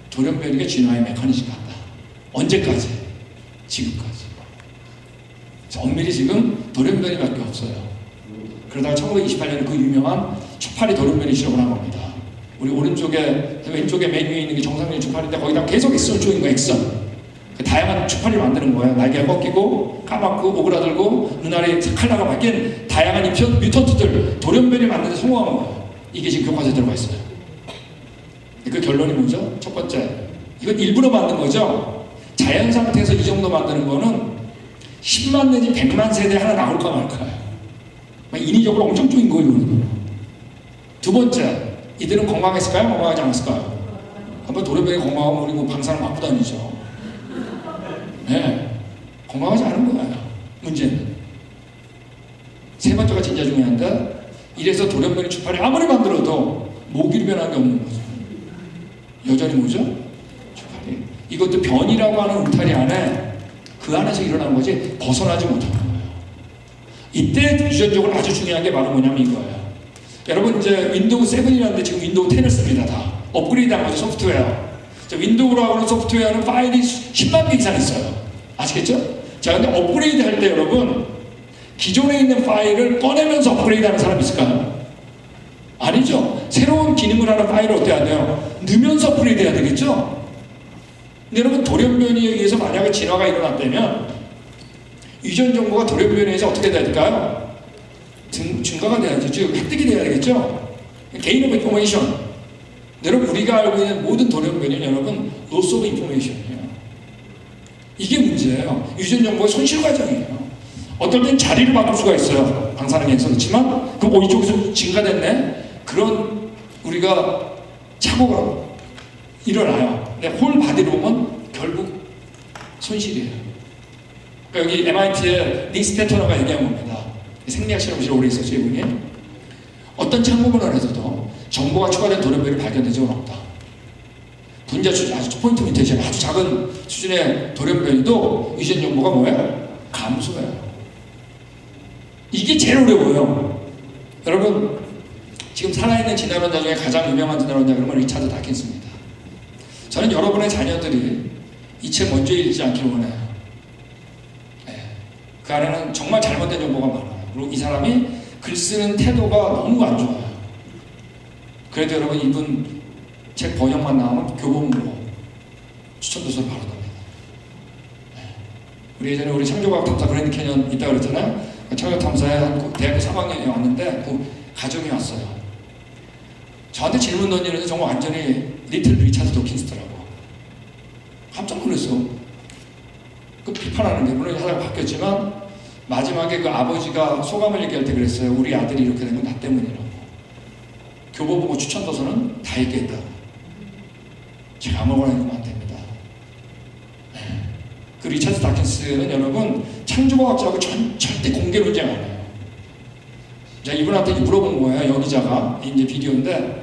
돌연변이가 진화의 메커니즘 같다. 언제까지? 지금까지. 엄밀히 지금 돌연변이밖에 없어요. 그러다가 1928년에 그 유명한 추파리 돌연변이 실험을 한 겁니다. 우리 오른쪽에 왼쪽에 맨 위에 있는 게 정상적인 추파리인데 거기다 계속 액선 쪼인 거 액선. 그 다양한 추파리를 만드는 거예요. 날개가 꺾이고 까맣고 오그라들고 눈알이 칼라가 바뀐 다양한 입션 뮤턴트들 돌연변이 만드는 데 성공한 거예요. 이게 지금 교과서에 들어가 있어요. 그 결론이 뭐죠? 첫 번째, 이건 일부러 만든 거죠. 자연 상태에서 이 정도 만드는 거는 10만 내지 100만 세대 하나 나올까 말까요. 인위적으로 엄청 쪼인 거예요. 두 번째, 이들은 건강했을까요? 건강하지 않았을까요? 한번 돌연변이 건강하면 우리 뭐 방사능 맞고 다니죠. 네, 건강하지 않은 거예요. 문제는 세 번째가 진짜 중요한데, 이래서 돌연변이 추파리 아무리 만들어도 모기로 변한 게 없는 거죠. 여전히 뭐죠? 추파리. 이것도 변이라고 하는 울타리 안에 그 안에서 일어난 거지 벗어나지 못하는 거예요. 이때 유전적으로 아주 중요한 게 바로 뭐냐면 이거예요. 여러분 이제 윈도우 7이라는데 지금 윈도우 10을 씁니다. 다 업그레이드한 거죠. 소프트웨어. 윈도우라고 하는 소프트웨어는 파일이 10만 개 이상 있어요. 아시겠죠? 자, 근데 업그레이드 할 때 여러분 기존에 있는 파일을 꺼내면서 업그레이드 하는 사람 있을까요? 아니죠. 새로운 기능을 하는 파일을 어떻게 해야 돼요? 넣으면서 업그레이드 해야 되겠죠? 근데 여러분 돌연변이에 의해서 만약에 진화가 일어났다면 유전 정보가 돌연변이에 의해서 어떻게 돼야 될까요? 증가가 돼야죠. 즉 획득이 돼야 되겠죠? 개인 오브 인포메이션. 여러분 우리가 알고 있는 모든 돌연변이는 여러분 로스 오브 인포메이션이에요. 이게 문제예요. 유전 정보의 손실 과정이에요. 어떨 땐 자리를 바꿀 수가 있어요. 방사능에서. 그렇지만 그럼 이쪽에서 증가됐네? 그런 우리가 착오가 일어나요. 근데 홀 바디로 보면 결국 손실이에요. 그러니까 여기 MIT의 리스 테터너가 얘기한 겁니다. 생리학 실험실에 오래 있었죠, 이분이. 어떤 창고문 안에서도 정보가 추가된 돌연변이 발견된 적은 없다. 분자 수준, 아주 포인트 뮤테이션, 아주 작은 수준의 돌연변이도 유전 정보가 뭐예요? 감소해요. 이게 제일 어려워요. 여러분, 지금 살아있는 진화론자 중에 가장 유명한 진화론자 그러면 리차드 다킨스입니다. 저는 여러분의 자녀들이 이 책 먼저 읽지 않길 원해요. 네. 그 안에는 정말 잘못된 정보가 많아요. 그리고 이 사람이 글 쓰는 태도가 너무 안 좋아요. 그래도 여러분 이분 책 번역만 나오면 교본으로 추천도서를 바로 넣습니다. 네. 우리 예전에 우리 창조과학탐사 그랜드 캐년 있다고 그랬잖아요. 창조탐사에 한 대학교 3학년이 왔는데 그 가족이 왔어요. 저한테 질문 던지는데 정말 완전히 리틀 리차드 도킨스더라고. 깜짝 놀랐어. 그 비판하는 게 물론 하다가 바뀌었지만 마지막에 그 아버지가 소감을 얘기할 때 그랬어요. 우리 아들이 이렇게 된 건 나 때문이라고. 교보 보고 추천도서는 다 얘기했다고. 제가 아무거나 읽으면 안 됩니다. 네. 그 리차드 다킨스는 여러분 창조과학자하고 절대 공개 논쟁 안 해요. 자, 이분한테 물어본 거예요. 여기자가 이제 비디오인데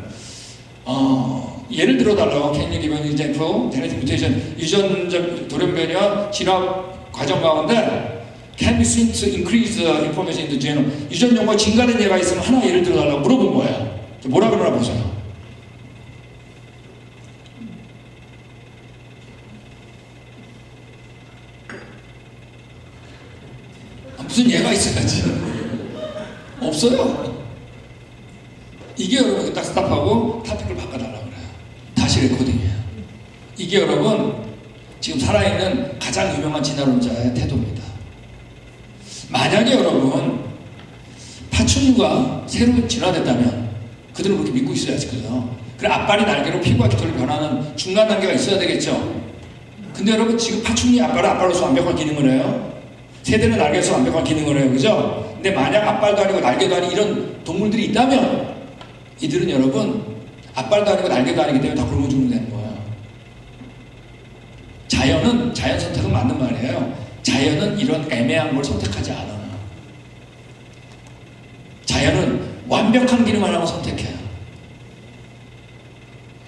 예를 들어 달라고 can you give an example? genetic mutation 유전적 돌연변이와 진화 과정 가운데 can be seen to increase the information in the genome 유전 정보가 증가된 예가 있으면 하나 예를 들어 달라고 물어본 거예요. 뭐라 그러나 보세요. 무슨 예가 있어야지. 없어요. 이게 여러분 딱 스탑하고 타픽을 바꿔달라고 그래요. 다시 레코딩이에요. 이게 여러분 지금 살아있는 가장 유명한 진화론자의 태도입니다. 만약에 여러분 파충류가 새로 진화됐다면 그들은 그렇게 믿고 있어야지. 그죠? 그래 앞발이 날개로 피부와 깃털이 변하는 중간 단계가 있어야 되겠죠. 근데 여러분 지금 파충류 앞발은 앞발로서 완벽한 기능을 해요. 새들은 날개에서 완벽한 기능을 해요. 그죠? 근데 만약 앞발도 아니고 날개도 아닌 이런 동물들이 있다면 이들은 여러분 앞발도 아니고 날개도 아니기 때문에 다 굶어 죽는 되는 거예요. 자연 선택은 맞는 말이에요. 자연은 이런 애매한 걸 선택하지 않아요. 자연은 완벽한 기능을 하고 선택해요.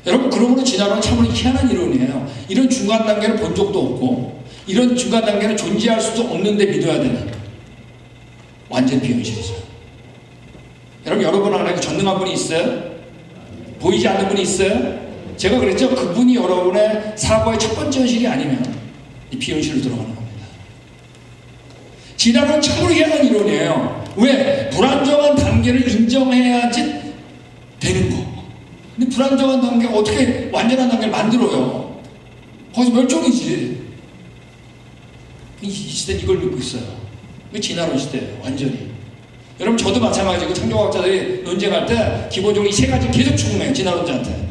여러분, 그러므로 진화론은 참으로 희한한 이론이에요. 이런 중간 단계를 본 적도 없고 이런 중간 단계는 존재할 수도 없는데 믿어야 되는 완전 비현실이죠. 여러분 안에 전능한 분이 있어요? 보이지 않는 분이 있어요? 제가 그랬죠. 그분이 여러분의 사고의 첫 번째 현실이 아니면 이 비현실로 들어가는 겁니다. 진화론은 참으로 희한한 이론이에요. 왜? 불안정한 단계를 인정해야지 되는 거. 근데 불안정한 단계가 어떻게 완전한 단계를 만들어요? 거기서 멸종이지. 이 시대는 이걸 믿고 있어요. 이게 진화론 시대예요. 완전히. 여러분, 저도 마찬가지고 창조과학자들이 논쟁할 때 기본적으로 이 세 가지 계속 추궁해요. 진화론자한테.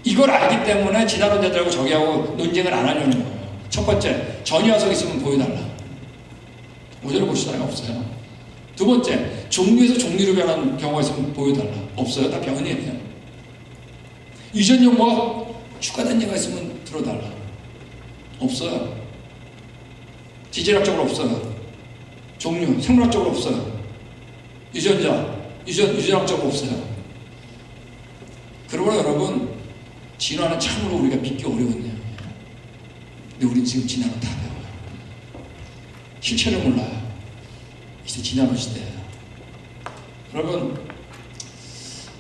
이걸 알기 때문에 진화론자들하고 저기하고 논쟁을 안 하려는 거예요. 첫 번째, 전이화석 있으면 보여달라. 모델을 볼 사람이 없어요. 두 번째, 종류에서 종류로 변한 경우가 있으면 보여달라. 없어요. 다 변이에요. 유전 연구가 추가된 예가 있으면 들어달라. 없어요. 지질학적으로 없어요. 종류, 생물학적으로 없어요. 유전학적으로 없어요. 그러므로 여러분, 진화는 참으로 우리가 믿기 어려운 내용이에요. 근데 우리는 지금 진화는 다 배워요. 실체를 몰라요. 이제 진화론 시대예요. 여러분,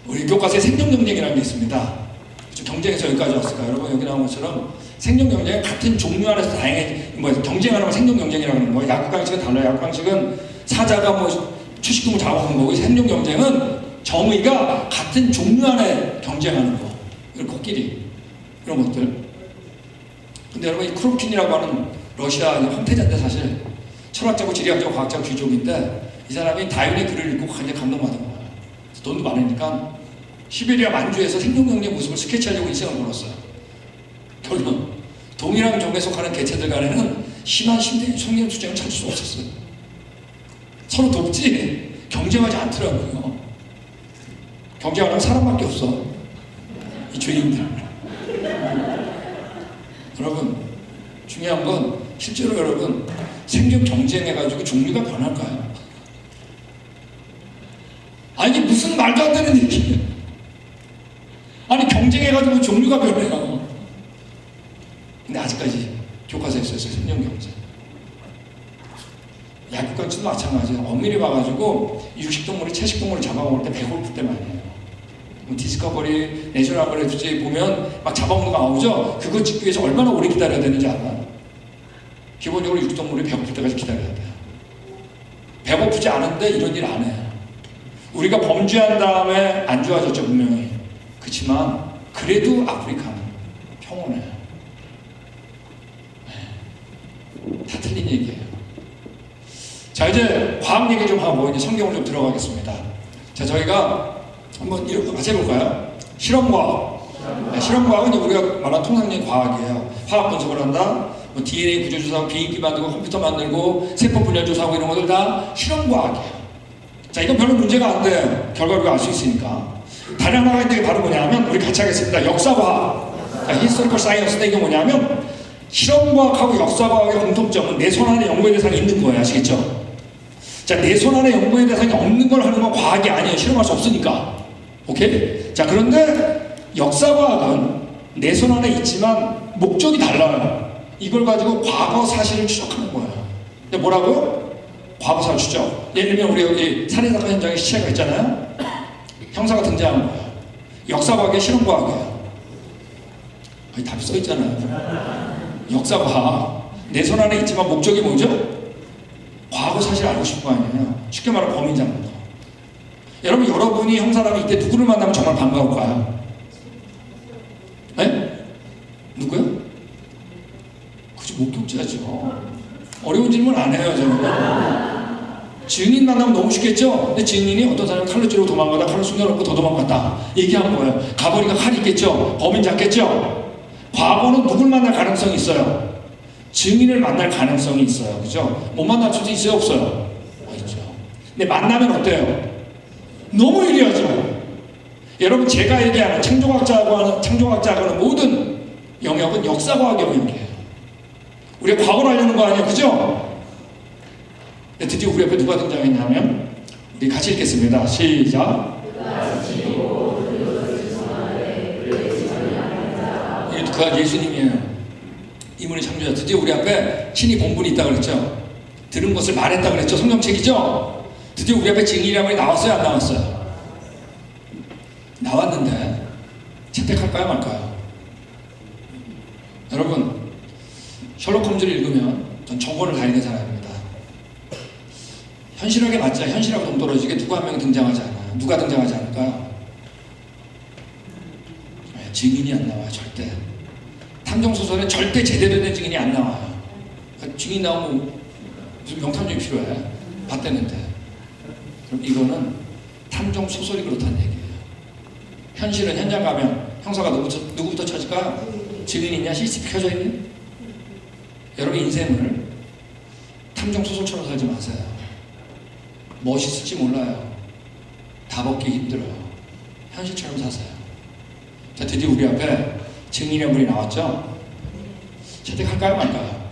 우리 교과서에 생존경쟁이라는 게 있습니다. 경쟁에서 여기까지 왔을까요? 여러분, 여기 나온 것처럼 생존경쟁은 같은 종류 안에서 다양해, 경쟁하는 걸 생존경쟁이라고 하는 거예요. 약육강식은 달라요. 약육강식은 사자가 초식동물 잡아먹는 거고, 생존경쟁은 정의가 같은 종류 안에 경쟁하는 거. 이런 코끼리, 이런 것들. 근데 여러분, 이 크롭킨이라고 하는 러시아 황태자인데 사실 철학자고 지리학자고 과학자고 귀족인데, 이 사람이 다윈의 글을 읽고 굉장히 감동받은 거예요. 돈도 많으니까 시베리아 만주에서 생존경쟁 모습을 스케치하려고 인생을 걸었어요. 결론, 동일한 종에 속하는 개체들 간에는 심한 성경 투쟁을 찾을 수 없었어요. 서로 돕지 경쟁하지 않더라고요. 경쟁하는 사람밖에 없어. 이 죄인들. 여러분, 중요한 건 실제로 여러분, 생존 경쟁해가지고 종류가 변할까요? 아니, 이게 무슨 말도 안 되는 얘기예요. 아니, 경쟁해가지고 종류가 변해요. 근데 아직까지 교과서에 있어요. 생존 경쟁. 약육강식도 마찬가지예요. 엄밀히 봐가지고 육식동물이 채식동물을 잡아먹을 때 배고플 때만 해요. 디스커버리, 내셔널 지오그래피 보면 막 잡아먹는 거 나오죠? 그거 찍기 위해서 얼마나 오래 기다려야 되는지 알아요? 기본적으로 육식동물이 배고플 때까지 기다려야 돼요. 배고프지 않은데 이런 일 안 해요. 우리가 범죄한 다음에 안 좋아졌죠, 분명히. 그렇지만 그래도 아프리카는 평온해요. 다 틀린 얘기예요. 자, 이제 과학 얘기 좀 하고 이제 성경을 좀 들어가겠습니다. 자, 저희가 한번 이렇게 같이 해볼까요? 실험과학. 네, 실험과학은 우리가 말하는 통상적인 과학이에요. 화학 분석을 한다, DNA 구조조사하고 비행기 만들고 컴퓨터 만들고 세포 분열 조사하고 이런 것들 다 실험과학이에요. 자, 이건 별로 문제가 안 돼요. 결과를 알 수 있으니까. 다른 하나가 있는 게 바로 뭐냐면, 우리 같이 하겠습니다. 역사과학. 자, 히스토리컬 사이언스인데 이게 뭐냐면, 실험과학하고 역사과학의 공통점은 내 손 안에 연구의 대상이 있는 거예요. 아시겠죠? 자, 내 손 안에 연구의 대상이 없는 걸 하는 건 과학이 아니에요. 실험할 수 없으니까. 오케이? 자, 그런데 역사과학은 내 손 안에 있지만 목적이 달라요. 이걸 가지고 과거 사실을 추적하는 거예요. 근데 뭐라고요? 과거 사실 추적. 예를 들면 우리 여기 살인사건 현장에 시체가 있잖아요. 형사가 등장하는 거예요. 역사과학의 실험과학이에요. 거기 답이 써 있잖아요. 역사과학. 내 손 안에 있지만 목적이 뭐죠? 과거 사실을 알고 싶은 거 아니에요. 쉽게 말하면 범인 잡는 거. 여러분이 형사라면 이때 누구를 만나면 정말 반가울까요? 네? 누구요? 그치, 목격자죠. 어려운 질문 안 해요, 저는. 증인 만나면 너무 쉽겠죠? 근데 증인이 어떤 사람이 칼로 찌르고 도망가다 칼로 숨겨놓고 더 도망갔다 얘기한 거예요. 가버리가 칼이 있겠죠? 범인 잡겠죠? 과거는 누굴 만날 가능성이 있어요? 증인을 만날 가능성이 있어요. 그죠? 못 만날 수도 있어요? 없어요? 있죠. 근데 만나면 어때요? 너무 유리하죠? 여러분, 제가 얘기하는 창조학자하고 하는 모든 영역은 역사과학 영역이에요. 우리가 과거를 알려는 거 아니에요? 그죠? 근데 드디어 우리 옆에 누가 등장했냐면, 우리 같이 읽겠습니다. 시작. 그 예수님이에요. 이분이 창조자. 드디어 우리 앞에 신이 본분이 있다고 그랬죠. 들은 것을 말했다고 그랬죠. 성경책이죠. 드디어 우리 앞에 증인이란 말이 나왔어요, 안 나왔어요? 나왔는데 채택할까요, 말까요? 여러분, 셜록 홈즈를 읽으면 전 정권을 가리는 사람입니다. 현실하게 맞자 현실하고 동떨어지게 누구 한 명이 등장하지 않아요. 누가 등장하지 않을까요? 증인이 안 나와요, 절대. 탐정소설에 절대 제대로 된 증인이 안 나와요. 증인 나오면 무슨 명탐정이 필요해? 봤대는데. 그럼 이거는 탐정소설이 그렇다는 얘기예요. 현실은 현장 가면 형사가 누구부터 찾을까? 증인 있냐? CCTV 켜져 있니? 여러분 인생을 탐정소설처럼 살지 마세요. 멋있을지 몰라요. 다 벗기 힘들어요. 현실처럼 사세요. 자, 드디어 우리 앞에 증인의 분이 나왔죠? 채택할까요, 말까요?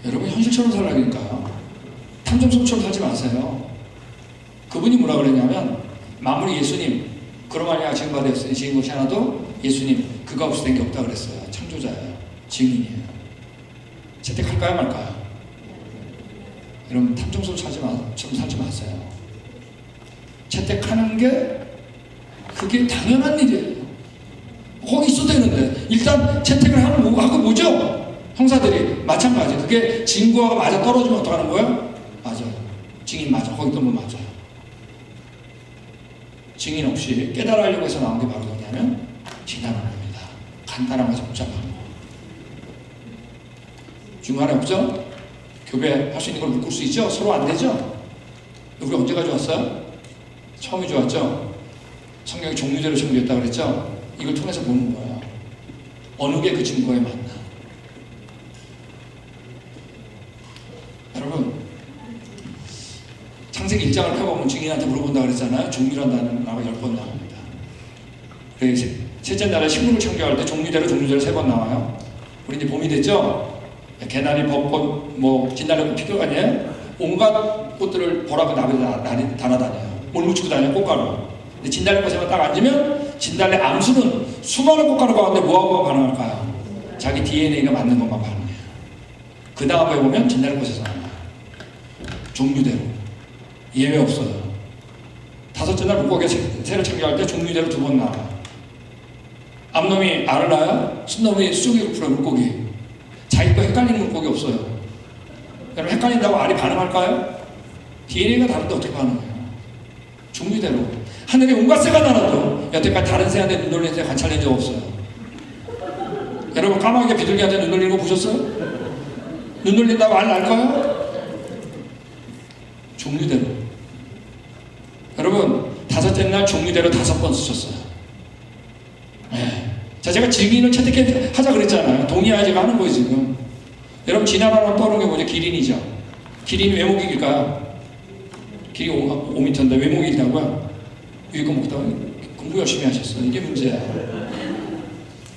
여러분 현실처럼 살라니까요. 탐정소설처럼 살지 마세요. 그분이 뭐라 그랬냐면 만물이 예수님, 그러마니아 지금 받았으니 지은 것이 하나도 예수님, 그가 없이 된 게 없다 그랬어요. 창조자예요. 증인이에요. 채택할까요, 말까요? 여러분 탐정소설처럼 살지 마세요. 채택하는 게 그게 당연한 일이에요. 거기 있어도 되는데 일단 채택을 하고 뭐죠? 형사들이 마찬가지. 그게 증거가 맞아 떨어지면 어떡하는 거예요? 맞아요. 증인 맞아. 거기 떠면 맞아요. 증인 없이 깨달으려고 해서 나온 게 바로 뭐냐면 진단합니다. 간단한 거죠, 복잡한 거. 중간에 없죠? 교배 할 수 있는 걸 묶을 수 있죠? 서로 안 되죠? 우리 언제가 좋았어요? 처음이 좋았죠? 성경이 종류대로 정리했다고 그랬죠? 이걸 통해서 보는 거예요. 어느 게 그 증거에 맞나? 여러분, 창세기 1장을 펴보면 증인한테 물어본다고 그랬잖아요. 종류란 단어가 10번 나옵니다. 그래서 셋째 날에 식물을 창조할 때 종류대로 3번 나와요. 우리 이제 봄이 됐죠? 개나리, 벚꽃, 진달래꽃 피겨 아니에요? 온갖 꽃들을 보라고 나비에 달아다녀요. 뭘 묻히고 다녀요? 꽃가루. 근데 진달래꽃에만 딱 앉으면 진달래 암수는 수많은 꽃가루 가운데 뭐하고 반응할까요? 자기 DNA가 맞는 것만 반응해요. 그 다음에 보면 진달래꽃에서 나와요. 종류대로. 예외 없어요. 5째 날 물고기 새를 창조할 때 종류대로 2번 나와요. 암놈이 알을 낳아요? 순놈이 쑥이로 풀어요, 물고기. 자기 거 헷갈리는 물고기 없어요. 여러분 헷갈린다고 알이 반응할까요? DNA가 다른데 어떻게 반응해요? 종류대로. 하늘에 온갖 새가 날아도 여태까지 다른 새한테 눈 돌리는 새 관찰된 적 없어요. 여러분 까마귀가 비둘기한테 눈 돌리는 거 보셨어요? 눈 돌린다고 알 날까요? 종류대로. 여러분 5째 날 종류대로 5번 쓰셨어요. 네. 자, 제가 증인을 채택하자 그랬잖아요. 동의하야 제가 하는 거예요 지금. 여러분 지나가는 떠오르는 게 뭐죠? 기린이죠. 기린이 왜 목이 길까요? 길이 5m인데 왜 목이 길다고요? 이거 먹다가 공부 열심히 하셨어요. 이게 문제야.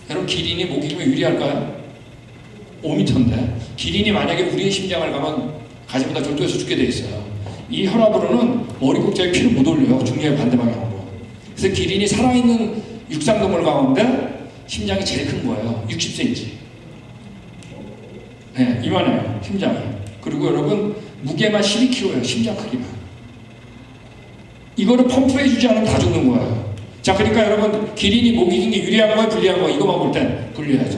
여러분 기린이 목이 길면 유리할까요? 5m인데 기린이 만약에 우리의 심장을 가면 가지보다 절도해서 죽게 돼 있어요. 이 혈압으로는 머리 꼭지에 피를 못 올려요. 중력의 반대 방향으로. 그래서 기린이 살아있는 육상동물 가운데 심장이 제일 큰 거예요. 60cm. 네, 이만해요. 심장이. 그리고 여러분 무게만 12kg예요. 심장 크기만. 이거를 펌프해주지 않으면 다 죽는 거예요. 자, 그러니까 여러분 기린이 목이 긴 게 유리한 거예요? 불리한 거예요? 이거만 볼 땐 불리하죠.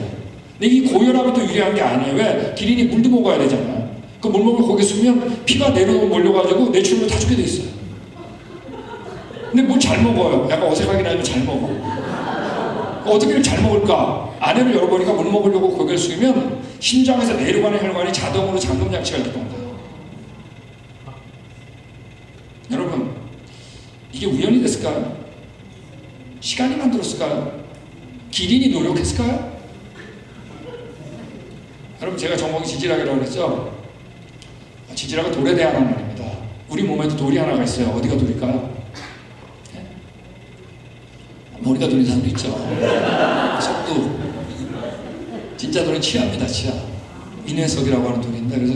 근데 이 고혈압이 또 유리한 게 아니에요. 왜? 기린이 물도 먹어야 되잖아요. 그 물 먹을 거기 쓰면 피가 내려 몰려가지고 뇌출혈로 다 죽게 돼 있어요. 근데 뭘 잘 먹어요. 약간 어색하긴 하지만 잘 먹어. 어떻게 잘 먹을까? 안에를 열어보니까 물 먹으려고 고개를 숙이면 심장에서 내려가는 혈관이 자동으로 잠금 장치가 작동돼요. 여러분 이게 우연이 됐을까요? 시간이 만들었을까요? 기린이 노력했을까요? 여러분 제가 전공이 지질학이라고 그랬죠? 지질학은 돌에 대한 학문입니다. 우리 몸에도 돌이 하나가 있어요. 어디가 돌일까요? 네? 머리가 돌인 사람도 있죠. 속도. 진짜 돌은 치아입니다. 치아. 인회석이라고 하는 돌인데 그래서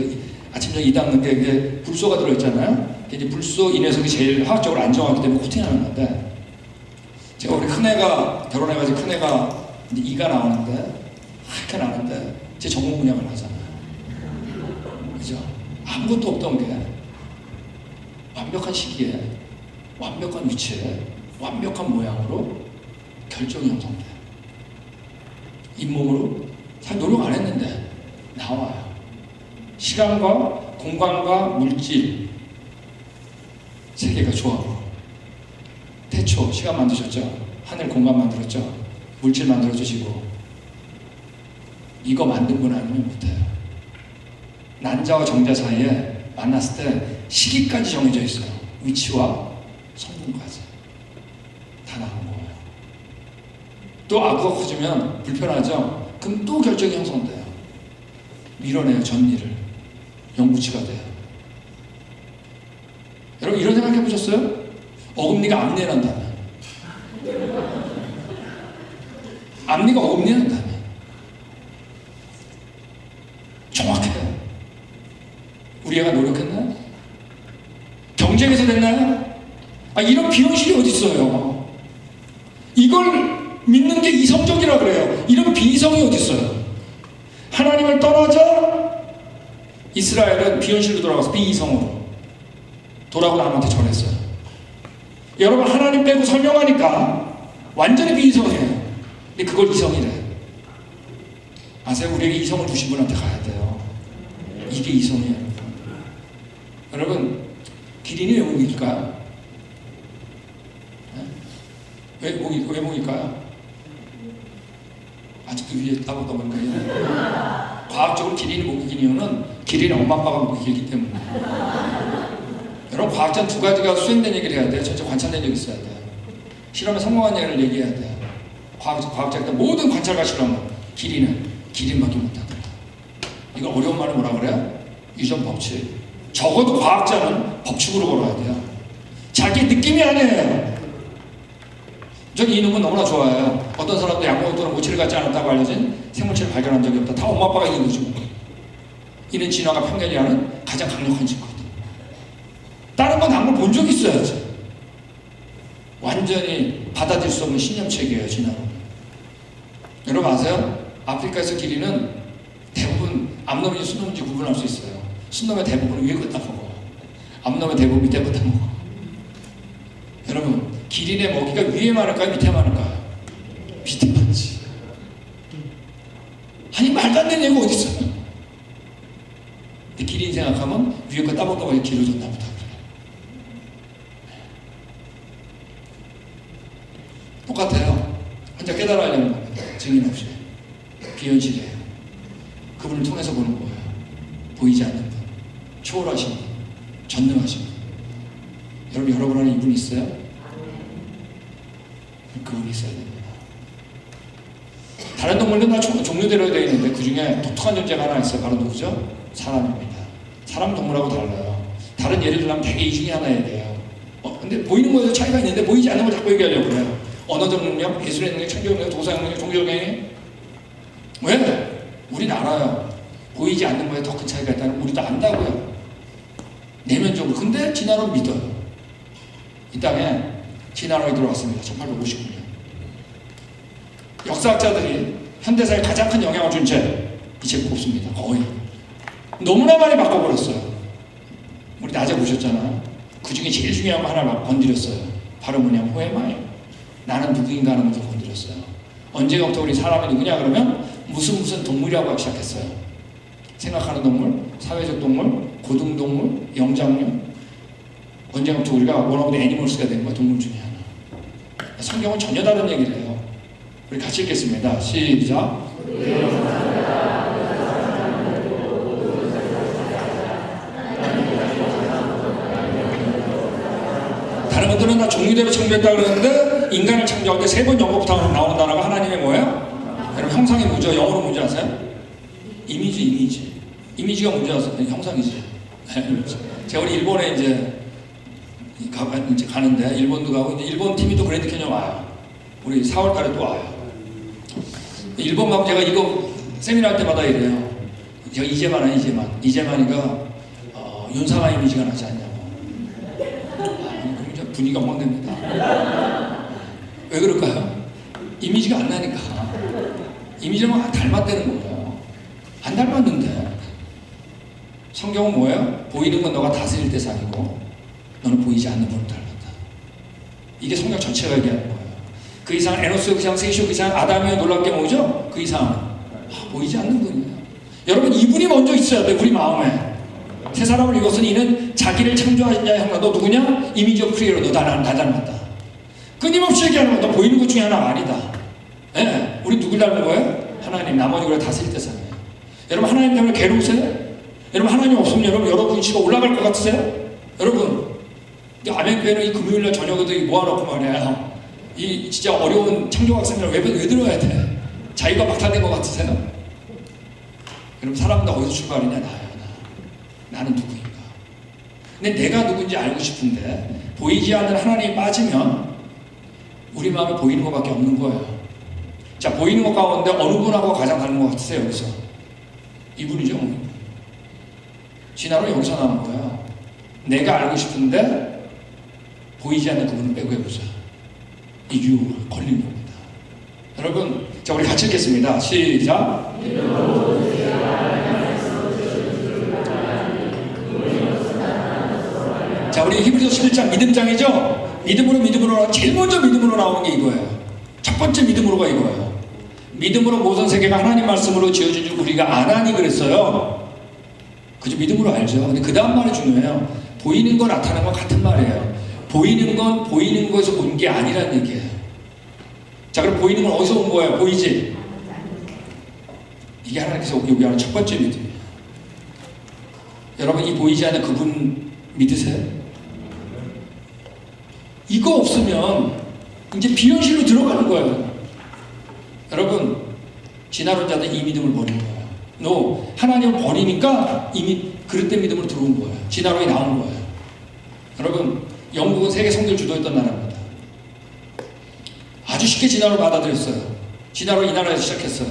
아침 저녁 이 닦는 게 이게 불소가 들어있잖아요. 이제 불소 인회석이 제일 화학적으로 안정하기 때문에 코팅하는 건데 제가 우리 큰애가 결혼해가지고 큰애가 근데 이가 나오는데 하얗게 나는데 제 전문 분야가 나잖아요. 그죠? 아무것도 없던 게 완벽한 시기에 완벽한 위치에 완벽한 모양으로 결정이 형성돼요. 잇몸으로 잘 노력 안 했는데 나와요. 시간과 공간과 물질 세계가 조합으로 태초 시간 만드셨죠? 하늘 공간 만들었죠? 물질 만들어주시고 이거 만든 분 아니면 못해요. 난자와 정자 사이에 만났을 때 시기까지 정해져 있어요. 위치와 성분까지 다 나온 거예요. 또 악어가 커지면 불편하죠? 그럼 또 결정이 형성돼요. 밀어내요. 전리를. 영구치가 돼요. 여러분 이런 생각 해보셨어요? 어금니가 앞니에 난다면, 앞니가 어금니에 난다면 정확해요. 우리 애가 노력했나요? 경쟁에서 됐나요? 이런 비현실이 어디 있어요? 이걸 믿는 게 이성적이라 그래요. 이런 비이성이 어디 있어요? 하나님을 떠나자 이스라엘은 비현실로 돌아가서 비이성으로 돌아오고 남한테 전했어요. 여러분 하나님 빼고 설명하니까 완전히 비이성이에요. 근데 그걸 이성이래. 아세요? 우리에게 이성을 주신 분한테 가야 돼요. 이게 이성이에요. 여러분 기린이 왜 목일까요? 왜 목일까요? 아직도 위에 따보다 보니까 과학적으로 기린이 목이긴 이유는 기린의 엄마 아빠가 목이 길기 때문에. 여러분 과학자는 두 가지가 수행된 얘기를 해야 돼요. 전체 관찰된 얘기 있어야 돼요. 실험에 성공한 얘기를 얘기해야 돼요. 과학자들 모든 관찰과 실험은 기린은 기린밖에 못한다. 이걸 어려운 말을 뭐라 그래요? 유전 법칙. 적어도 과학자는 법칙으로 걸어야 돼요. 자기 느낌이 아니에요. 저는 이 놈은 너무나 좋아해요. 어떤 사람도 약물 또는 모치를 갖지 않았다고 알려진 생물체를 발견한 적이 없다. 다 엄마 아빠가 있는 거죠. 이는 진화가 편견이 하는 가장 강력한 증거다. 다른 건 약물 본 적이 있어야지. 완전히 받아들일 수 없는 신념체계예요. 진화는. 여러분 아세요? 아프리카에서 기린은 대부분 암놈인지 순놈인지 구분할 수 있어요. 순놈의 대부분은 위에 걷다 먹어. 암놈의 대부분 밑에 걷다 먹어. 여러분 기린의 먹이가 위에 많을까요? 밑에 많을까요? 밑에 많지. 아니 말도 안 되는 얘기가 어디 있어요? 근데 기린 생각하면 위에 거 따먹다가 길어졌나 보다. 똑같아요. 혼자 깨달으려는 겁니다. 증인 없이. 비현실이에요. 그분을 통해서 보는 거예요. 보이지 않는 분. 초월하신 분. 전능하신 분. 여러분 여러분 안에 이분이 있어요? 그분이 있어야 됩니다. 다른 동물들은 다 종류대로 되어 있는데 그 중에 독특한 존재가 하나 있어요. 바로 누구죠? 사람입니다. 사람 동물하고 달라요. 다른 예를 들면 대개 이 중에 하나에 대해요. 근데 보이는 거에도 차이가 있는데 보이지 않는 걸 자꾸 얘기하려고 그래요. 언어적 능력, 예술의 능력, 창조적 능력, 도사적 능력, 종교적 능력. 왜? 우린 알아요. 보이지 않는 거에 더 큰 차이가 있다는 우리도 안다고요. 내면적으로. 근데 진화론 믿어요. 이 땅에 진화론이 들어왔습니다. 1859년. 역사학자들이 현대사에 가장 큰 영향을 준 책, 이 책 꼽습니다. 거의. 너무나 많이 바꿔버렸어요. 우리 낮에 보셨잖아요. 그 중에 제일 중요한 거 하나 건드렸어요. 바로 뭐냐면 호에마이. 나는 누구인가 하는 것을 건드렸어요. 언제부터 우리 사람이 누구냐 그러면 무슨 동물이라고 하기 시작했어요. 생각하는 동물, 사회적 동물, 고등동물, 영장류. 언제부터 우리가 one of the animals가 된 거야. 동물 중에 하나. 성경은 전혀 다른 얘기를 해요. 우리 같이 읽겠습니다. 시작. 다른 것들은 다 종류대로 창조했다 그러는데 인간을 창조할 때 세 번 영어부터 나오는 단어가 하나님의 뭐예요? 여러분 형상이 뭐죠? 영어로 뭔지 아세요? 이미지. 이미지가 뭔지 아세요? 형상이지. 제가 우리 일본에 이제 가는데 일본도 가고 이제 일본 팀이 또 그랜드 캐니언 와요. 우리 4월달에 또 와요. 일본 가면 제가 이거 세미나 할 때마다 이래요. 제가 이재만이가 윤상아 이미지가 나지 않냐고. 그럼 이제 분위기가 엉망됩니다. 왜 그럴까요? 이미지가 안 나니까. 이미지랑 닮았다는 거예요. 안 닮았는데. 성경은 뭐예요? 보이는 건 너가 다스릴 때 사귀고 너는 보이지 않는 분을 닮았다. 이게 성경 전체가 얘기하는 거예요. 그 이상 에노스, 그 이상 셋이, 그 이상 아담이 놀랍게 뭐죠? 그 이상 보이지 않는 분이에요. 여러분 이분이 먼저 있어야 돼. 우리 마음에. 새 사람을 이것은 이는 자기를 창조하신 자의 형상. 너 누구냐? 이미지 오브 크리에이터. 너 나 닮았다. 끊임없이 얘기하는 거. 너 보이는 것 중에 하나가 아니다. 네. 우리 누굴 닮은 거예요? 하나님. 나머지 우리가 다스릴 때 사는 거예요. 여러분 하나님 때문에 괴로우세요? 여러분 하나님 없으면 여러분 위치가 올라갈 것 같으세요? 여러분 아멘교회는 이 금요일날 저녁에도 모아놓고 말이야. 이 진짜 어려운 창조학생들 왜 들어야 돼? 자기가 박탈된 것 같으세요? 여러분 사람은 어디서 출발이냐? 나야. 나는 누구인가? 근데 내가 누군지 알고 싶은데 보이지 않는 하나님이 빠지면 우리 마음에 보이는 것밖에 없는 거예요. 자, 보이는 것 가운데 어느 분하고 가장 닮은 것 같으세요? 여기서 이분이죠. 진화로 여기서 나온 거예요. 내가 알고 싶은데 보이지 않는 그분을 빼고 해보자. 이 유혹을 걸린 겁니다. 여러분, 자 우리 같이 읽겠습니다. 시작. 자, 우리 히브리서 11장 믿음장이죠? 믿음으로 제일 먼저 믿음으로 나오는 게 이거예요. 첫 번째 믿음으로가 이거예요. 믿음으로 모든 세계가 하나님 말씀으로 지어진 줄 우리가 아나니 그랬어요. 그죠? 믿음으로 알죠. 근데 그 다음 말이 중요해요. 보이는 거 나타나는 건 같은 말이에요. 보이는 건 보이는 거에서 온 게 아니라는 얘기예요. 자, 그럼 보이는 건 어디서 온 거예요? 보이지? 이게 하나님께서 요구하는 첫 번째 믿음이에요. 여러분 이 보이지 않는 그분 믿으세요? 이거 없으면 이제 비현실로 들어가는 거예요. 여러분 진화론자들 이 믿음을 버린 거예요. 너 하나님을 버리니까 이미 그릇된 믿음으로 들어온 거예요. 진화론이 나온 거예요. 여러분 영국은 세계 성교를 주도했던 나라입니다. 아주 쉽게 진화론을 받아들였어요. 진화론 이 나라에서 시작했어요.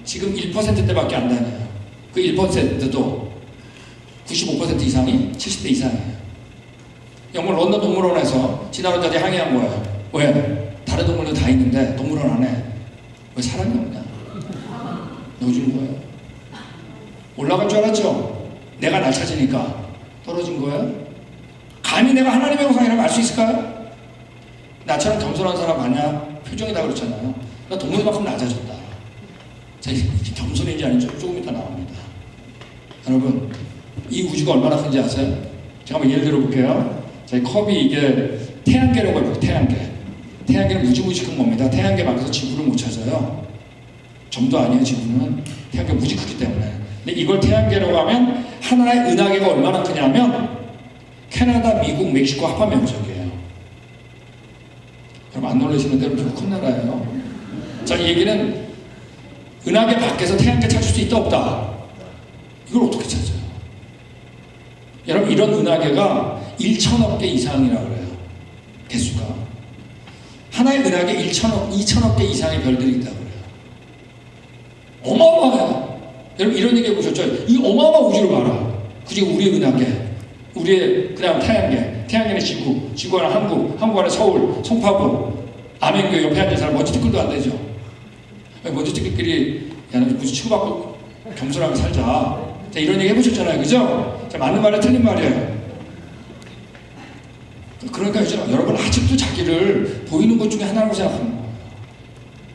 지금 1%대밖에 안 다녀요. 그 1%도 95% 이상이 70대 이상이에요. 영국 런던 동물원에서 진화론자들이 항의한 거예요. 왜? 다른 동물도 다 있는데 동물원 안에 왜 사람이 없냐? 넣어주는 거예요. 올라갈 줄 알았죠? 내가 날 찾으니까 떨어진 거예요. 감히 내가 하나님의 형상이라고 알 수 있을까요? 나처럼 겸손한 사람 아니야? 표정이 다 그렇잖아요. 나 동물만큼 낮아졌다. 자, 겸손인지 아닌지 조금 이따 나옵니다. 여러분 이 우주가 얼마나 큰지 아세요? 제가 한번 예를 들어 볼게요. 자, 이 컵이 이게 태양계라고 해요. 태양계. 태양계는 무지무지 큰 겁니다. 태양계 밖에서 지구를 못 찾아요. 점도 아니에요. 지구는 태양계 무지 크기 때문에. 근데 이걸 태양계라고 하면 하나의 은하계가 얼마나 크냐면 캐나다, 미국, 멕시코 합한 면적이에요. 여러분 안 놀라시는 대로 되게 큰 나라예요. 자, 이 얘기는 은하계 밖에서 태양계 찾을 수 있다 없다. 이걸 어떻게 찾아요? 여러분 이런 은하계가 1천억 개 이상이라고 그래요. 개수가. 하나의 은하계 1천억, 2천억 개 이상의 별들이 있다고 그래요. 어마어마해요. 여러분 이런 얘기 해보셨죠? 이 어마어마한 우주를 봐라. 그리고 우리의 은하계, 우리의 그다음 태양계, 태양계는 지구, 지구 안에 한국, 한국 안에 서울, 송파구, 아멘교회 옆에 앉은 사람 먼지 티끌도 안 되죠. 먼지 티끌끼리 야, 너 무슨 치고받고 겸손하게 살자. 자, 이런 얘기 해보셨잖아요. 그죠? 자, 맞는 말에 틀린 말이에요. 그러니까 이제 여러분 아직도 자기를 보이는 것 중에 하나라고 생각하는 거예요.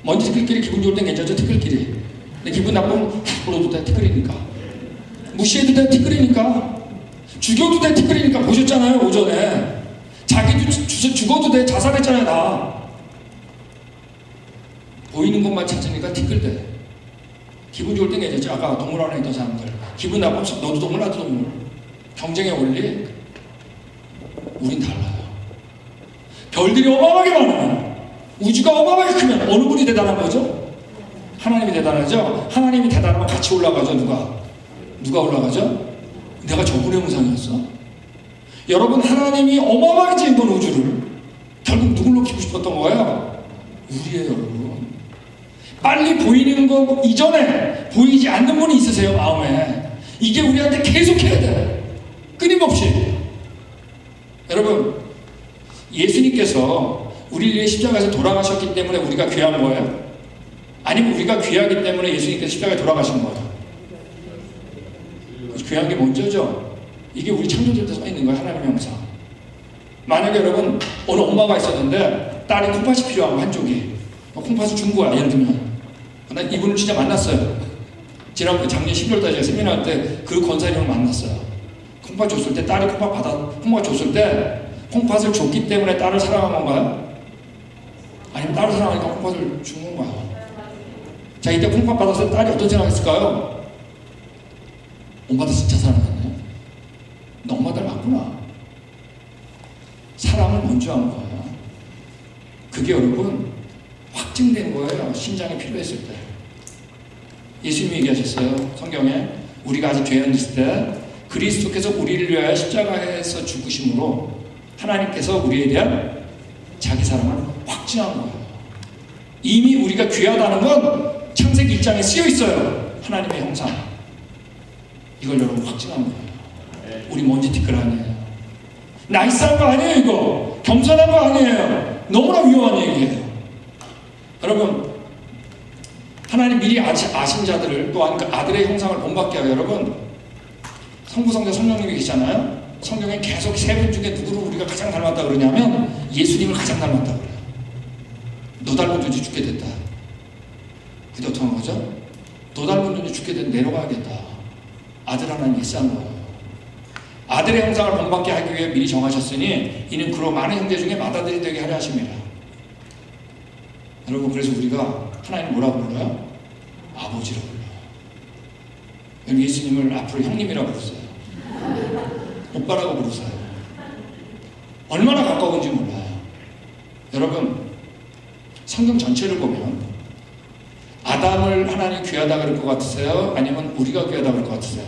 먼지 티끌끼리 기분 좋을 땐 괜찮죠? 티끌끼리. 근데 기분 나쁘면 불어도 돼. 티끌이니까. 무시해도 돼. 티끌이니까. 죽여도 돼. 티끌이니까. 보셨잖아요. 오전에. 자기도 죽어도 돼. 자살했잖아요. 나. 보이는 것만 찾으니까 티끌대. 기분 좋을 땐 괜찮죠. 아까 동물원에 있던 사람들. 기분 나쁘면 너도 동물 나도 동물. 경쟁의 원리. 우린 달라요. 별들이 어마어마하게 많아요. 우주가 어마어마하게 크면 어느 분이 대단한 거죠? 하나님이 대단하죠? 하나님이 대단하면 같이 올라가죠. 누가 올라가죠? 내가 저분의 형상이었어. 여러분 하나님이 어마어마하게 지은 건 우주를 결국 누굴 높이고 싶었던 거예요? 우리예요. 여러분. 빨리 보이는 거 이전에 보이지 않는 분이 있으세요. 마음에. 이게 우리한테 계속 해야 돼. 끊임없이. 여러분 예수님께서 우리를 위해 십자가에서 돌아가셨기 때문에 우리가 귀한 거예요? 아니면 우리가 귀하기 때문에 예수님께서 십자가에 돌아가신 거예요? 귀한 게 먼저죠. 이게 우리 창조주에 써 있는 거예요. 하나님의 형상. 만약에 여러분 어느 엄마가 있었는데 딸이 콩팥이 필요하고 한쪽이 콩팥을 준 거야. 예를 들면 난 이분을 진짜 만났어요. 지난번 작년 12월달에 제가 세미나 할 때 그 권사님을 만났어요. 콩팥 줬을 때 딸이 콩팥 줬을 때 콩팥을 줬기 때문에 딸을 사랑한 건가요? 아니면 딸을 사랑하니까 콩팥을 준 건가요? 자, 이때 콩팥 받았을 때 딸이 어떤 생각했을까요? 엄마도 진짜 사랑하네. 너 엄마 닮 맞구나. 사랑을 먼저 한 거예요. 그게 여러분 확증된 거예요. 신장이 필요했을 때. 예수님이 얘기하셨어요. 성경에 우리가 아직 죄인 있을 때 그리스도께서 우리를 위하여 십자가에서 죽으심으로 하나님께서 우리에 대한 자기 사랑을 확증한 거예요. 이미 우리가 귀하다는 건 창세기 1장에 쓰여 있어요. 하나님의 형상. 이걸 여러분 확증한 거예요. 우리 먼지 티끌 아니에요. 나이스한 거 아니에요. 이거 겸손한 거 아니에요. 너무나 위험한 얘기예요. 여러분 하나님 미리 아신 자들을 또한 그 아들의 형상을 본받게 하여 여러분 성부 성자 성령님이 계시잖아요. 성경에 계속 세 분 중에 누구를 우리가 가장 닮았다 그러냐면 예수님을 가장 닮았다 그래요. 너 닮은 존재 죽게 됐다. 그게 어떻게 한 거죠? 너 닮은 존재 죽게 됐다. 내려가야겠다. 아들 하나님 예스한 거예요. 아들의 형상을 본받게 하기 위해 미리 정하셨으니 이는 그로 많은 형제 중에 맏아들이 되게 하려 하심이라. 여러분 그래서 우리가 하나님 뭐라고 불러요? 아버지라고 불러요. 여러분 예수님을 앞으로 형님이라고 부르세요. 오빠라고 부르세요. 얼마나 가까운지 몰라요. 여러분 성경 전체를 보면 아담을 하나님 귀하다 그럴 것 같으세요? 아니면 우리가 귀하다 그럴 것 같으세요?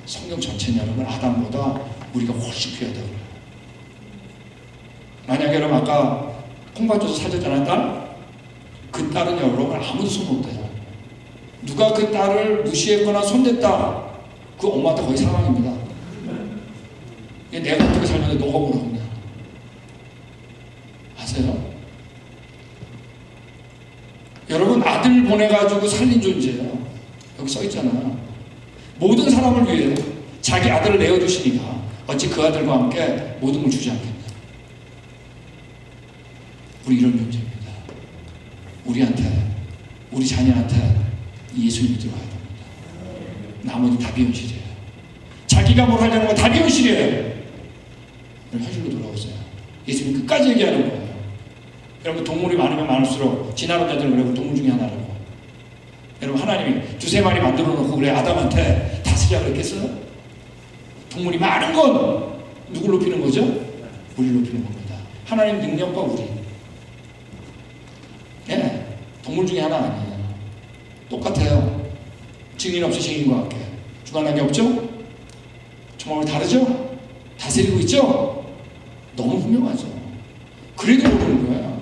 성경 전체는 여러분 아담보다 우리가 훨씬 귀하다 그래요. 만약에 여러분 아까 콩팥 줘서 사줬잖아요 딸? 그 딸은 여러분 아무도 손 못 대요. 누가 그 딸을 무시했거나 손댔다 그 엄마한테 거의 사망입니다. 내가 어떻게 살면서 너가 뭐라고 그냐 아세요? 여러분 아들 보내가지고 살린 존재예요. 여기 써있잖아요. 모든 사람을 위해 자기 아들을 내어주시니까 어찌 그 아들과 함께 모든 걸 주지 않겠냐. 우리 이런 존재입니다. 우리한테 우리 자녀한테 예수님이 들어와야 됩니다. 나머지 다 비현실이에요. 자기가 뭘 하려는 건 다 비현실이에요. 현실로 돌아오세요. 예수님 끝까지 얘기하는 거예요. 여러분 동물이 많으면 많을수록 진화론자들은 그래요. 동물 중에 하나라고. 여러분 하나님이 두세 마리 만들어 놓고 그래 아담한테 다스리라 그랬겠어요? 동물이 많은 건 누굴 높이는 거죠? 우리를 높이는 겁니다. 하나님 능력과 우리. 예, 동물 중에 하나 아니에요. 똑같아요. 증인 없이 증인과 함께. 주관한 게 없죠? 정말 다르죠? 다스리고 있죠? 너무 분명하죠. 그래도 모르는 거예요.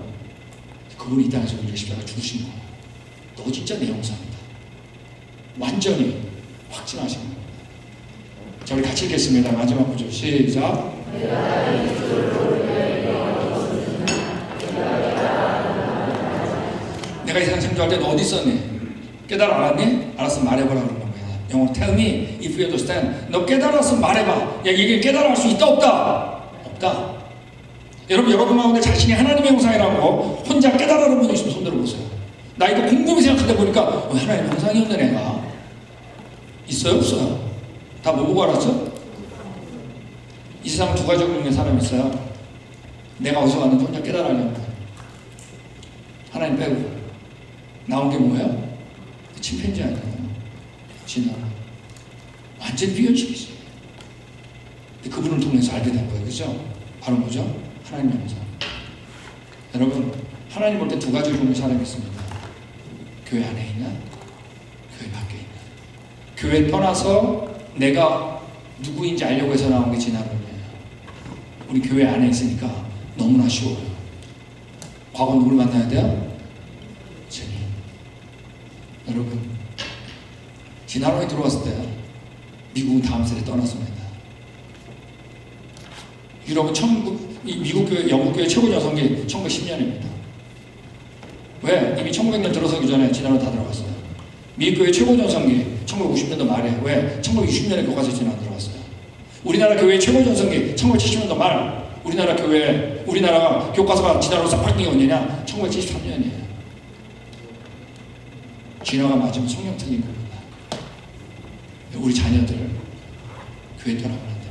그분이 이 땅에서 우리를 십자가 죽으신 거예요. 너 진짜 내 형상이다. 완전히 확증하신 겁니다. 자, 우리 같이 읽겠습니다. 마지막 구절 시작. 내가 이 세상 창조할 때 너 어디 있었니? 깨달아 알았니? 알았으면 말해보라 그런 겁니다. 영어로 tell me if you understand. 너 깨달았으면 말해봐. 야, 이게 깨달을 수 있다 없다? 없다. 여러분 가운데 자신이 하나님의 형상이라고 혼자 깨달아는 분이 있으면 손들어 보세요. 나 이거 곰곰이 생각하다 보니까 하나님의 형상이었네 내가. 있어요 없어요? 다 뭐 보고 알았죠? 이 세상 두 가지 종류의 사람이 있어요. 내가 어디서 왔는지 혼자 깨달으려는 거예요. 하나님 빼고 나온 게 뭐예요? 침팬지 아니에요. 진화. 완전 비현실이지. 그분을 통해서 알게 된 거예요. 그죠? 바로 뭐죠? 하나님의 형상. 여러분 하나님 볼 때 두 가지 종류의 사람이 있습니다. 교회 안에 있는, 교회 밖에 있는. 교회 떠나서 내가 누구인지 알려고 해서 나온 게 진화론이에요. 우리 교회 안에 있으니까 너무나 쉬워요. 과거 누굴 만나야 돼요? 주님. 여러분 진화론이 들어왔을 때 미국은 다음 세대 떠났습니다. 유럽은 이 미국 교회, 영국 교회 최고 전성기 1910년입니다. 왜? 이미 1900년 들어서기 전에 진화로 다 들어갔어요. 미국 교회 최고 전성기 1950년도 말에. 왜? 1960년에 교과서에 진화 들어갔어요. 우리나라 교회 최고 전성기 1970년도 말. 우리나라가 교과서가 진화로 싹 바뀐 게 언제냐? 1973년이에요. 진화가 맞으면 성령 틀린 겁니다. 우리 자녀들 교회 떠나면 안 됩니다.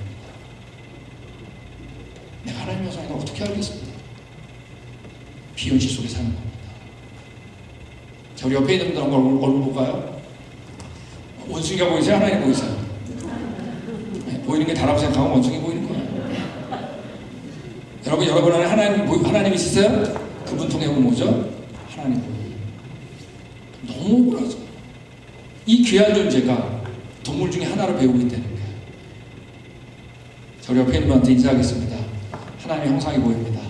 내가 하나님의 영상이다 어떻게 알겠습니까? 비현실 속에 사는 겁니다. 자, 우리 옆에 있는 분들 한번 얼굴 볼까요? 원숭이가 보이세요? 하나님 보이세요? 네, 보이는 게 다라고 생각하면 원숭이 보이는 거예요. 여러분 안에 하나님 있으세요? 그분 통해 보면 뭐죠? 하나님 보여요. 너무 억울하죠. 이 귀한 존재가 동물 중에 하나로 배우고 있다는 거예요. 자, 우리 옆에 있는 분한테 인사하겠습니다. 하나님의 형상이 보입니다.